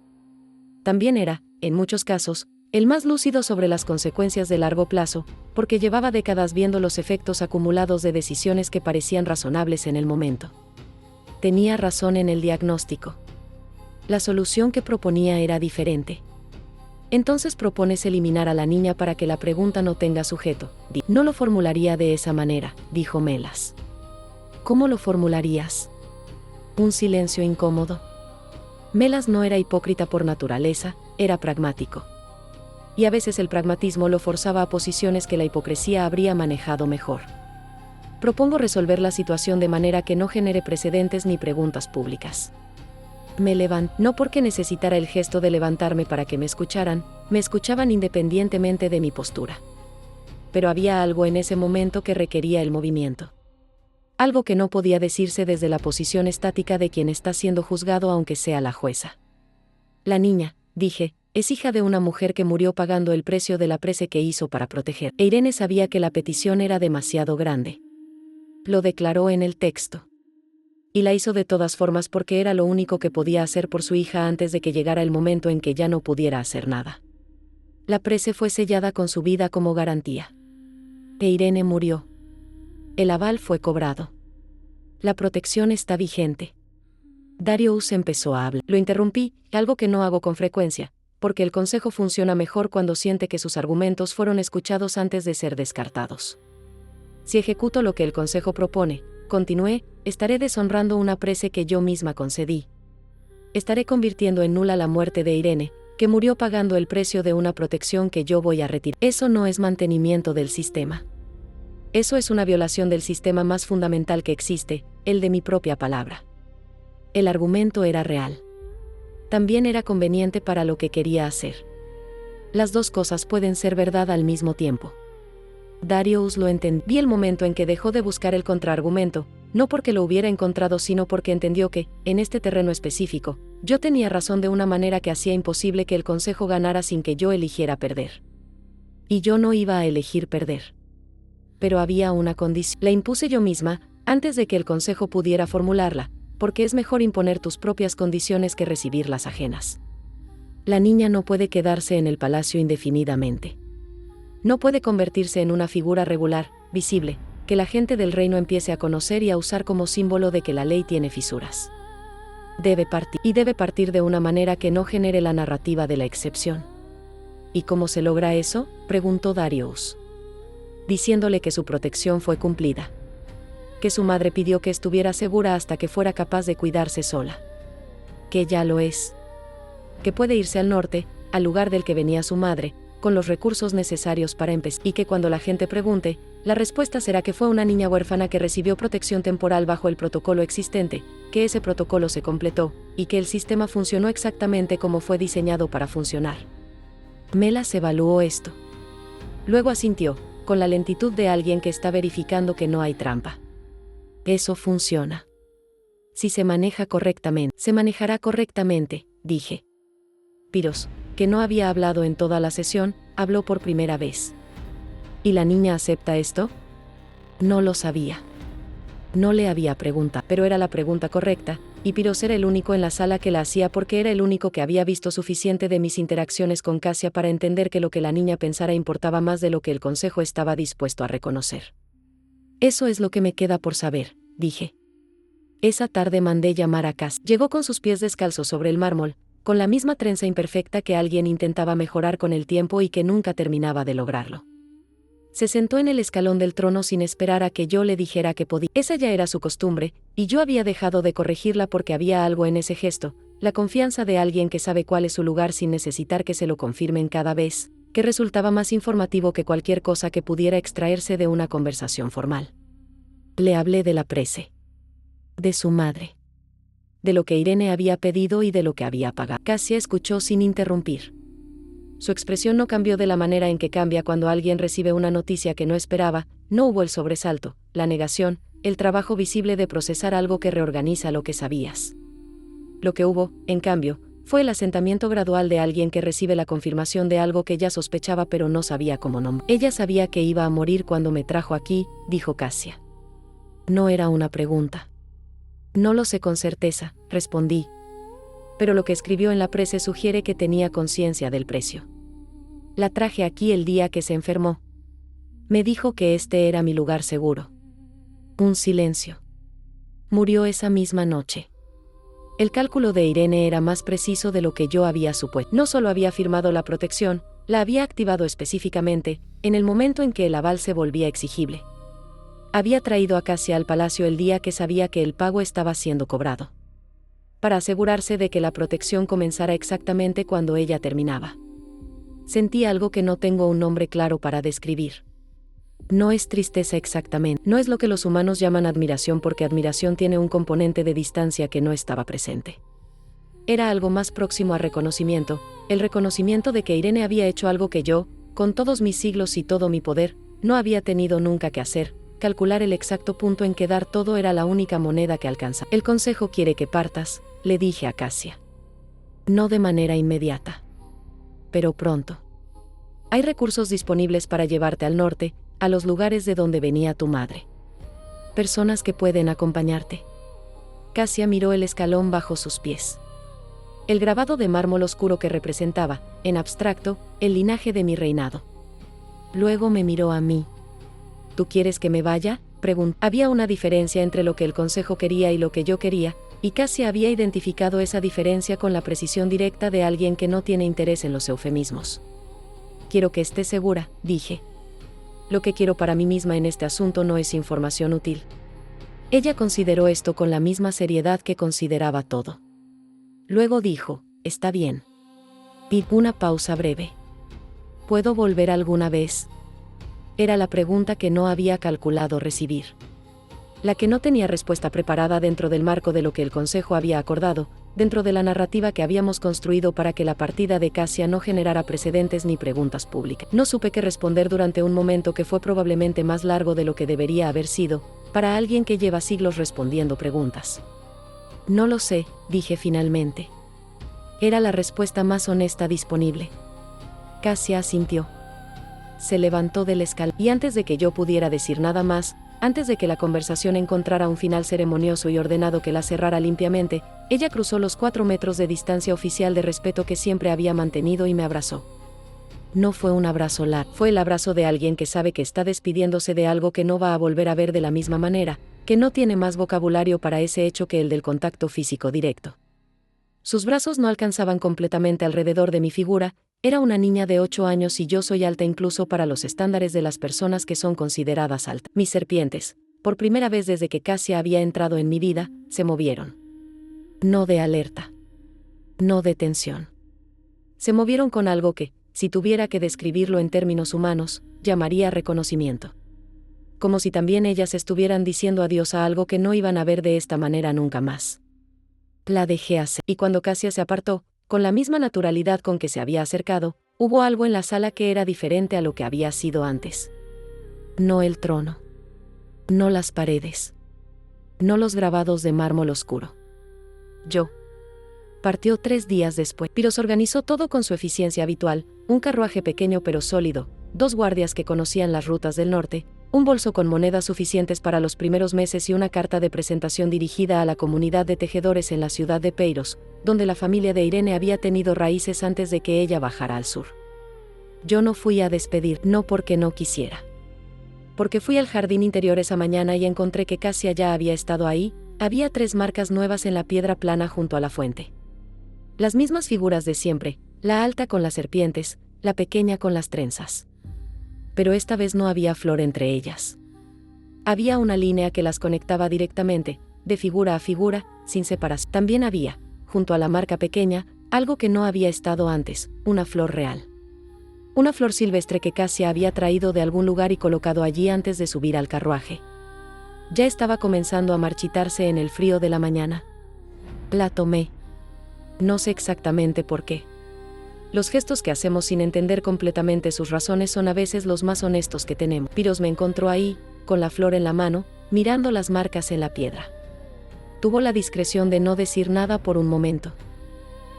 También era, en muchos casos, el más lúcido sobre las consecuencias de largo plazo, porque llevaba décadas viendo los efectos acumulados de decisiones que parecían razonables en el momento. Tenía razón en el diagnóstico. La solución que proponía era diferente. Entonces propones eliminar a la niña para que la pregunta no tenga sujeto. No lo formularía de esa manera, dijo Melas. ¿Cómo lo formularías? Un silencio incómodo. Melas no era hipócrita por naturaleza, era pragmático. Y a veces el pragmatismo lo forzaba a posiciones que la hipocresía habría manejado mejor. Propongo resolver la situación de manera que no genere precedentes ni preguntas públicas. Me levanté, no porque necesitara el gesto de levantarme para que me escucharan independientemente de mi postura. Pero había algo en ese momento que requería el movimiento. Algo que no podía decirse desde la posición estática de quien está siendo juzgado aunque sea la jueza. La niña, dije, es hija de una mujer que murió pagando el precio de la prece que hizo para proteger. E Irene sabía que la petición era demasiado grande. Lo declaró en el texto. Y la hizo de todas formas porque era lo único que podía hacer por su hija antes de que llegara el momento en que ya no pudiera hacer nada. La prece fue sellada con su vida como garantía. E Irene murió. El aval fue cobrado. La protección está vigente. Darius empezó a hablar. Lo interrumpí, algo que no hago con frecuencia, porque el consejo funciona mejor cuando siente que sus argumentos fueron escuchados antes de ser descartados. Si ejecuto lo que el consejo propone, continué, estaré deshonrando una prece que yo misma concedí. Estaré convirtiendo en nula la muerte de Irene, que murió pagando el precio de una protección que yo voy a retirar. Eso no es mantenimiento del sistema. Eso es una violación del sistema más fundamental que existe, el de mi propia palabra. El argumento era real. También era conveniente para lo que quería hacer. Las dos cosas pueden ser verdad al mismo tiempo. Darius lo entendió. Vi el momento en que dejó de buscar el contraargumento, no porque lo hubiera encontrado sino porque entendió que, en este terreno específico, yo tenía razón de una manera que hacía imposible que el consejo ganara sin que yo eligiera perder. Y yo no iba a elegir perder. Pero había una condición. La impuse yo misma, antes de que el consejo pudiera formularla, porque es mejor imponer tus propias condiciones que recibir las ajenas. La niña no puede quedarse en el palacio indefinidamente. No puede convertirse en una figura regular, visible, que la gente del reino empiece a conocer y a usar como símbolo de que la ley tiene fisuras. Debe partir de una manera que no genere la narrativa de la excepción. ¿Y cómo se logra eso?, preguntó Darius. Diciéndole que su protección fue cumplida. Que su madre pidió que estuviera segura hasta que fuera capaz de cuidarse sola. Que ya lo es. Que puede irse al norte, al lugar del que venía su madre, con los recursos necesarios para empezar. Y que cuando la gente pregunte, la respuesta será que fue una niña huérfana que recibió protección temporal bajo el protocolo existente, que ese protocolo se completó, y que el sistema funcionó exactamente como fue diseñado para funcionar. Melas evaluó esto. Luego asintió, con la lentitud de alguien que está verificando que no hay trampa. Eso funciona. Si se maneja correctamente. Se manejará correctamente, dije. Piros, que no había hablado en toda la sesión, habló por primera vez. ¿Y la niña acepta esto? No lo sabía. No le había preguntado, pero era la pregunta correcta, y Piros era el único en la sala que la hacía porque era el único que había visto suficiente de mis interacciones con Cassia para entender que lo que la niña pensara importaba más de lo que el consejo estaba dispuesto a reconocer. Eso es lo que me queda por saber, dije. Esa tarde mandé llamar a Cassia. Llegó con sus pies descalzos sobre el mármol, con la misma trenza imperfecta que alguien intentaba mejorar con el tiempo y que nunca terminaba de lograrlo. Se sentó en el escalón del trono sin esperar a que yo le dijera que podía. Esa ya era su costumbre, y yo había dejado de corregirla porque había algo en ese gesto, la confianza de alguien que sabe cuál es su lugar sin necesitar que se lo confirmen cada vez, que resultaba más informativo que cualquier cosa que pudiera extraerse de una conversación formal. Le hablé de la prece. De su madre. De lo que Irene había pedido y de lo que había pagado. Cassia escuchó sin interrumpir. Su expresión no cambió de la manera en que cambia cuando alguien recibe una noticia que no esperaba. No hubo el sobresalto, la negación, el trabajo visible de procesar algo que reorganiza lo que sabías. Lo que hubo, en cambio, fue el asentamiento gradual de alguien que recibe la confirmación de algo que ya sospechaba pero no sabía cómo nombrar. Ella sabía que iba a morir cuando me trajo aquí, dijo Cassia. No era una pregunta. No lo sé con certeza, respondí. Pero lo que escribió en la prece sugiere que tenía conciencia del precio. La traje aquí el día que se enfermó. Me dijo que este era mi lugar seguro. Un silencio. Murió esa misma noche. El cálculo de Irene era más preciso de lo que yo había supuesto. No solo había firmado la protección, la había activado específicamente, en el momento en que el aval se volvía exigible. Había traído a Cassia al palacio el día que sabía que el pago estaba siendo cobrado, para asegurarse de que la protección comenzara exactamente cuando ella terminaba. Sentí algo que no tengo un nombre claro para describir. No es tristeza exactamente, no es lo que los humanos llaman admiración porque admiración tiene un componente de distancia que no estaba presente. Era algo más próximo a reconocimiento, el reconocimiento de que Irene había hecho algo que yo, con todos mis siglos y todo mi poder, no había tenido nunca que hacer. Calcular el exacto punto en que dar todo era la única moneda que alcanza. El consejo quiere que partas, le dije a Cassia. No de manera inmediata. Pero pronto. Hay recursos disponibles para llevarte al norte, a los lugares de donde venía tu madre. Personas que pueden acompañarte. Cassia miró el escalón bajo sus pies. El grabado de mármol oscuro que representaba, en abstracto, el linaje de mi reinado. Luego me miró a mí. ¿Tú quieres que me vaya?, preguntó. Había una diferencia entre lo que el consejo quería y lo que yo quería, y Cassia había identificado esa diferencia con la precisión directa de alguien que no tiene interés en los eufemismos. Quiero que estés segura, dije. Lo que quiero para mí misma en este asunto no es información útil. Ella consideró esto con la misma seriedad que consideraba todo. Luego dijo, está bien. Y una pausa breve. ¿Puedo volver alguna vez? Era la pregunta que no había calculado recibir. La que no tenía respuesta preparada dentro del marco de lo que el consejo había acordado, dentro de la narrativa que habíamos construido para que la partida de Cassia no generara precedentes ni preguntas públicas. No supe qué responder durante un momento que fue probablemente más largo de lo que debería haber sido, para alguien que lleva siglos respondiendo preguntas. No lo sé, dije finalmente. Era la respuesta más honesta disponible. Cassia asintió. Se levantó del escalón, y antes de que yo pudiera decir nada más, antes de que la conversación encontrara un final ceremonioso y ordenado que la cerrara limpiamente, ella cruzó los 4 metros de distancia oficial de respeto que siempre había mantenido y me abrazó. No fue un abrazo largo, fue el abrazo de alguien que sabe que está despidiéndose de algo que no va a volver a ver de la misma manera, que no tiene más vocabulario para ese hecho que el del contacto físico directo. Sus brazos no alcanzaban completamente alrededor de mi figura. Era una niña de 8 años y yo soy alta incluso para los estándares de las personas que son consideradas altas. Mis serpientes, por primera vez desde que Cassia había entrado en mi vida, se movieron. No de alerta. No de tensión. Se movieron con algo que, si tuviera que describirlo en términos humanos, llamaría reconocimiento. Como si también ellas estuvieran diciendo adiós a algo que no iban a ver de esta manera nunca más. La dejé hacer, y cuando Cassia se apartó, con la misma naturalidad con que se había acercado, hubo algo en la sala que era diferente a lo que había sido antes. No el trono. No las paredes. no los grabados de mármol oscuro. Yo. Partió 3 días después. Piros organizó todo con su eficiencia habitual, un carruaje pequeño pero sólido, 2 guardias que conocían las rutas del norte, un bolso con monedas suficientes para los primeros meses y una carta de presentación dirigida a la comunidad de tejedores en la ciudad de Peiros, donde la familia de Irene había tenido raíces antes de que ella bajara al sur. Yo no fui a despedir, no porque no quisiera. Porque fui al jardín interior esa mañana y encontré que Cassia ya había estado ahí. Había 3 marcas nuevas en la piedra plana junto a la fuente. Las mismas figuras de siempre, la alta con las serpientes, la pequeña con las trenzas. Pero esta vez no había flor entre ellas. Había una línea que las conectaba directamente, de figura a figura, sin separación. También había, junto a la marca pequeña, algo que no había estado antes, una flor real. Una flor silvestre que Cassia había traído de algún lugar y colocado allí antes de subir al carruaje. Ya estaba comenzando a marchitarse en el frío de la mañana. La tomé. No sé exactamente por qué. Los gestos que hacemos sin entender completamente sus razones son a veces los más honestos que tenemos. Piros me encontró ahí, con la flor en la mano, mirando las marcas en la piedra. Tuvo la discreción de no decir nada por un momento.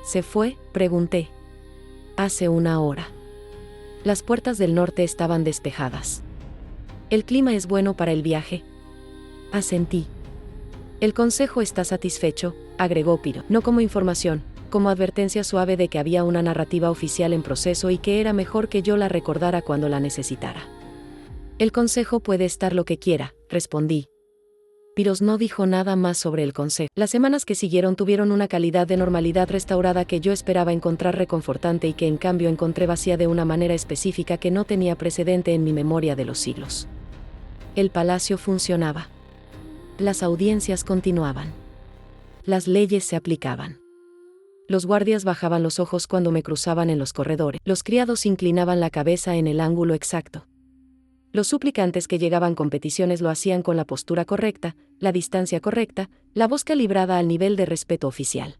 ¿Se fue?, pregunté. Hace 1 hora. Las puertas del norte estaban despejadas. El clima es bueno para el viaje. Asentí. El consejo está satisfecho, agregó Piro. No como información, como advertencia suave de que había una narrativa oficial en proceso y que era mejor que yo la recordara cuando la necesitara. El consejo puede estar lo que quiera, respondí. Piros no dijo nada más sobre el consejo. Las semanas que siguieron tuvieron una calidad de normalidad restaurada que yo esperaba encontrar reconfortante y que en cambio encontré vacía de una manera específica que no tenía precedente en mi memoria de los siglos. El palacio funcionaba. Las audiencias continuaban. Las leyes se aplicaban. Los guardias bajaban los ojos cuando me cruzaban en los corredores. Los criados inclinaban la cabeza en el ángulo exacto. Los suplicantes que llegaban con peticiones lo hacían con la postura correcta, la distancia correcta, la voz calibrada al nivel de respeto oficial.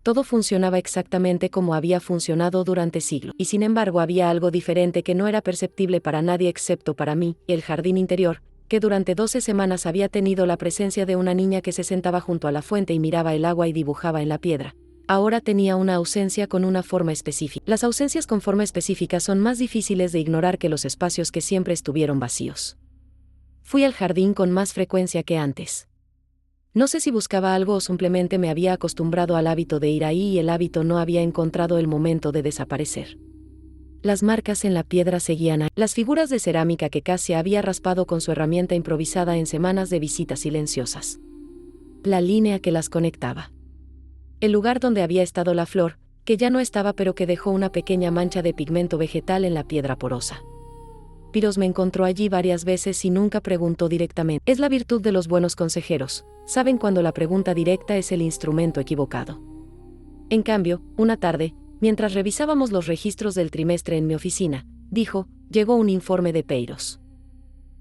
Todo funcionaba exactamente como había funcionado durante siglos. Y sin embargo había algo diferente que no era perceptible para nadie excepto para mí, el jardín interior, que durante 12 semanas había tenido la presencia de una niña que se sentaba junto a la fuente y miraba el agua y dibujaba en la piedra. Ahora tenía una ausencia con una forma específica. Las ausencias con forma específica son más difíciles de ignorar que los espacios que siempre estuvieron vacíos. Fui al jardín con más frecuencia que antes. No sé si buscaba algo o simplemente me había acostumbrado al hábito de ir ahí y el hábito no había encontrado el momento de desaparecer. Las marcas en la piedra seguían ahí. Las figuras de cerámica que Cassia había raspado con su herramienta improvisada en semanas de visitas silenciosas. La línea que las conectaba. El lugar donde había estado la flor, que ya no estaba pero que dejó una pequeña mancha de pigmento vegetal en la piedra porosa. Piros me encontró allí varias veces y nunca preguntó directamente. Es la virtud de los buenos consejeros, saben cuando la pregunta directa es el instrumento equivocado. En cambio, una tarde, mientras revisábamos los registros del trimestre en mi oficina, dijo, llegó un informe de Peiros.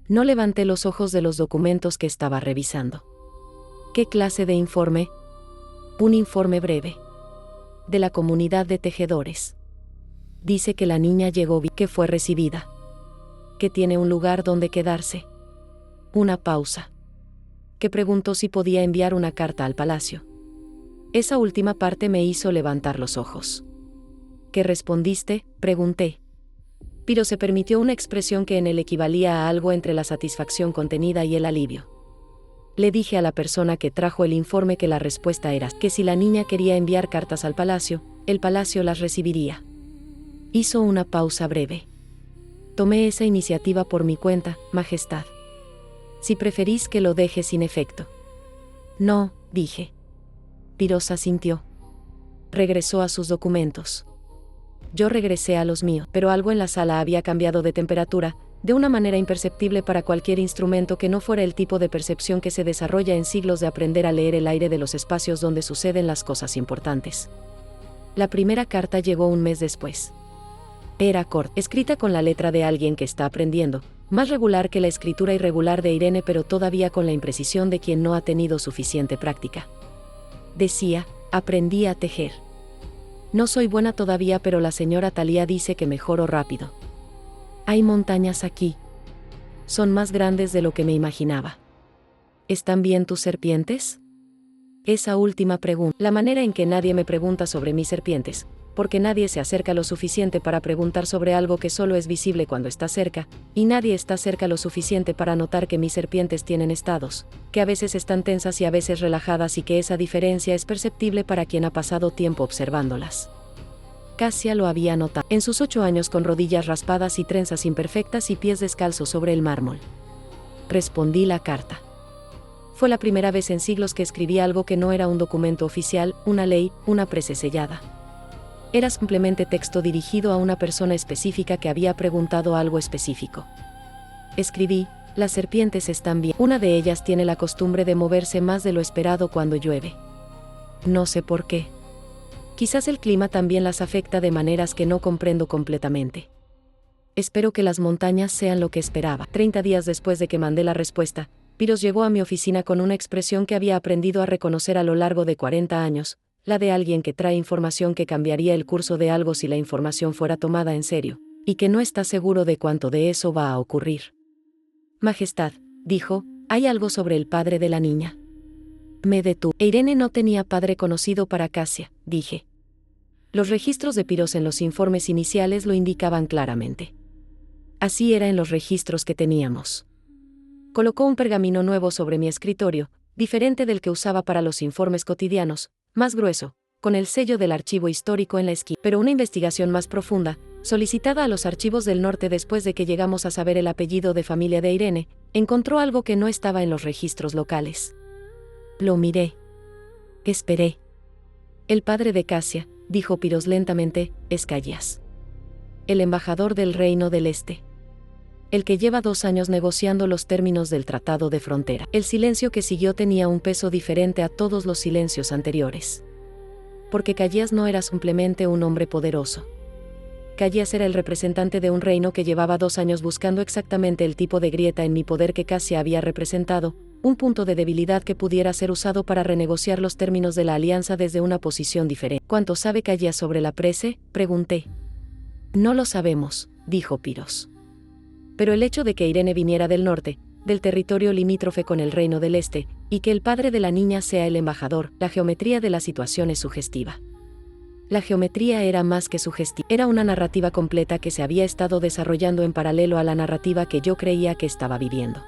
No levanté los ojos de los documentos que estaba revisando. ¿Qué clase de informe? Un informe breve. De la comunidad de tejedores. Dice que la niña llegó bien, que fue recibida. Que tiene un lugar donde quedarse. Una pausa. Que preguntó si podía enviar una carta al palacio. Esa última parte me hizo levantar los ojos. ¿Qué respondiste?, pregunté. Piro se permitió una expresión que en él equivalía a algo entre la satisfacción contenida y el alivio. Le dije a la persona que trajo el informe que la respuesta era que si la niña quería enviar cartas al palacio, el palacio las recibiría. Hizo una pausa breve. Tomé esa iniciativa por mi cuenta, Majestad. Si preferís que lo deje sin efecto. No, dije. Piro asintió. Regresó a sus documentos. Yo regresé a los míos, pero algo en la sala había cambiado de temperatura, de una manera imperceptible para cualquier instrumento que no fuera el tipo de percepción que se desarrolla en siglos de aprender a leer el aire de los espacios donde suceden las cosas importantes. La primera carta llegó un mes después. Era corta, escrita con la letra de alguien que está aprendiendo, más regular que la escritura irregular de Irene, pero todavía con la imprecisión de quien no ha tenido suficiente práctica. Decía, aprendí a tejer. No soy buena todavía, pero la señora Thalía dice que mejoro rápido. Hay montañas aquí. Son más grandes de lo que me imaginaba. ¿Están bien tus serpientes? Esa última pregunta, la manera en que nadie me pregunta sobre mis serpientes, porque nadie se acerca lo suficiente para preguntar sobre algo que solo es visible cuando está cerca, y nadie está cerca lo suficiente para notar que mis serpientes tienen estados, que a veces están tensas y a veces relajadas y que esa diferencia es perceptible para quien ha pasado tiempo observándolas. Cassia lo había notado en sus 8 años con rodillas raspadas y trenzas imperfectas y pies descalzos sobre el mármol. Respondí la carta. Fue la primera vez en siglos que escribí algo que no era un documento oficial, una ley, una presellada. Era simplemente texto dirigido a una persona específica que había preguntado algo específico. Escribí: las serpientes están bien. Una de ellas tiene la costumbre de moverse más de lo esperado cuando llueve. No sé por qué. Quizás el clima también las afecta de maneras que no comprendo completamente. Espero que las montañas sean lo que esperaba. 30 días después de que mandé la respuesta, Piros llegó a mi oficina con una expresión que había aprendido a reconocer a lo largo de 40 años, la de alguien que trae información que cambiaría el curso de algo si la información fuera tomada en serio, y que no está seguro de cuánto de eso va a ocurrir. Majestad, dijo, hay algo sobre el padre de la niña. Me detuve. Irene no tenía padre conocido para Cassia, dije. Los registros de Piros en los informes iniciales lo indicaban claramente. Así era en los registros que teníamos. Colocó un pergamino nuevo sobre mi escritorio, diferente del que usaba para los informes cotidianos, más grueso, con el sello del archivo histórico en la esquina. Pero una investigación más profunda, solicitada a los archivos del norte después de que llegamos a saber el apellido de familia de Irene, encontró algo que no estaba en los registros locales. Lo miré. Esperé. El padre de Cassia, dijo Piros lentamente, es Callias. El embajador del Reino del Este. El que lleva 2 años negociando los términos del Tratado de Frontera. El silencio que siguió tenía un peso diferente a todos los silencios anteriores. Porque Callias no era simplemente un hombre poderoso. Callias era el representante de un reino que llevaba 2 años buscando exactamente el tipo de grieta en mi poder que Cassia había representado, un punto de debilidad que pudiera ser usado para renegociar los términos de la alianza desde una posición diferente. ¿Cuánto sabe Callias sobre la prece?, pregunté. No lo sabemos, dijo Piros. Pero el hecho de que Irene viniera del norte, del territorio limítrofe con el Reino del Este, y que el padre de la niña sea el embajador, la geometría de la situación es sugestiva. La geometría era más que sugestiva, era una narrativa completa que se había estado desarrollando en paralelo a la narrativa que yo creía que estaba viviendo.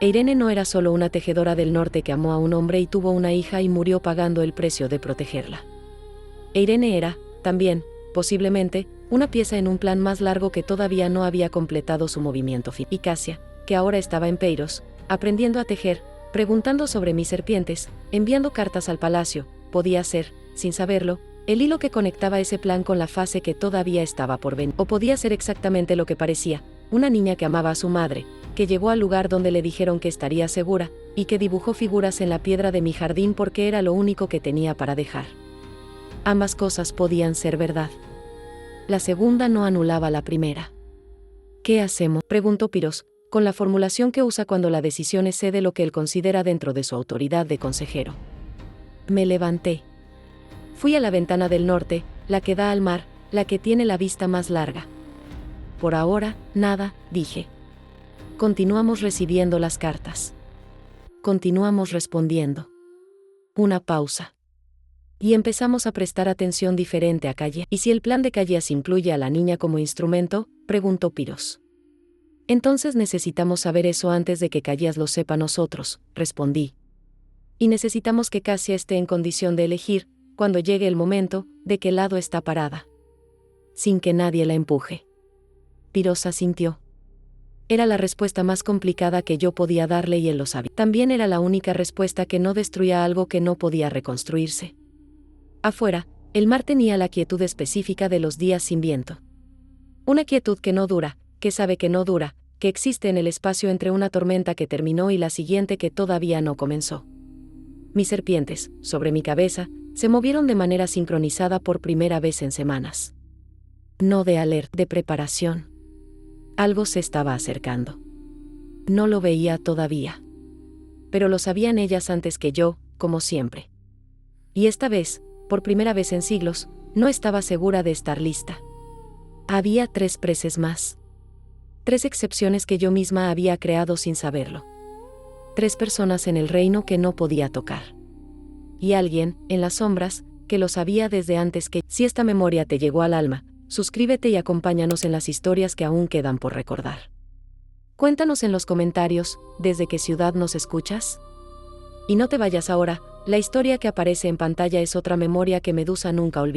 Irene no era solo una tejedora del norte que amó a un hombre y tuvo una hija y murió pagando el precio de protegerla. Irene era, también, posiblemente, una pieza en un plan más largo que todavía no había completado su movimiento final. Y Cassia, que ahora estaba en Peiros, aprendiendo a tejer, preguntando sobre mis serpientes, enviando cartas al palacio, podía ser, sin saberlo, el hilo que conectaba ese plan con la fase que todavía estaba por venir. O podía ser exactamente lo que parecía, una niña que amaba a su madre, que llegó al lugar donde le dijeron que estaría segura, y que dibujó figuras en la piedra de mi jardín porque era lo único que tenía para dejar. Ambas cosas podían ser verdad. La segunda no anulaba la primera. ¿Qué hacemos?, preguntó Piros, con la formulación que usa cuando la decisión excede lo que él considera dentro de su autoridad de consejero. Me levanté. Fui a la ventana del norte, la que da al mar, la que tiene la vista más larga. Por ahora, nada, dije. Continuamos recibiendo las cartas. Continuamos respondiendo. Una pausa. Y empezamos a prestar atención diferente a Callias. ¿Y si el plan de Callias incluye a la niña como instrumento?, preguntó Piros. Entonces necesitamos saber eso antes de que Callias lo sepa nosotros, respondí. Y necesitamos que Cassia esté en condición de elegir, cuando llegue el momento, de qué lado está parada. Sin que nadie la empuje. Piros asintió. Era la respuesta más complicada que yo podía darle y él lo sabía. También era la única respuesta que no destruía algo que no podía reconstruirse. Afuera, el mar tenía la quietud específica de los días sin viento. Una quietud que no dura, que sabe que no dura, que existe en el espacio entre una tormenta que terminó y la siguiente que todavía no comenzó. Mis serpientes, sobre mi cabeza, se movieron de manera sincronizada por primera vez en semanas. No de alerta, de preparación. Algo se estaba acercando. No lo veía todavía. Pero lo sabían ellas antes que yo, como siempre. Y esta vez, por primera vez en siglos, no estaba segura de estar lista. Había 3 preces más. 3 excepciones que yo misma había creado sin saberlo. 3 personas en el reino que no podía tocar. Y alguien, en las sombras, que lo sabía desde antes que, si esta memoria te llegó al alma, suscríbete y acompáñanos en las historias que aún quedan por recordar. Cuéntanos en los comentarios, ¿desde qué ciudad nos escuchas? Y no te vayas ahora, la historia que aparece en pantalla es otra memoria que Medusa nunca olvidó.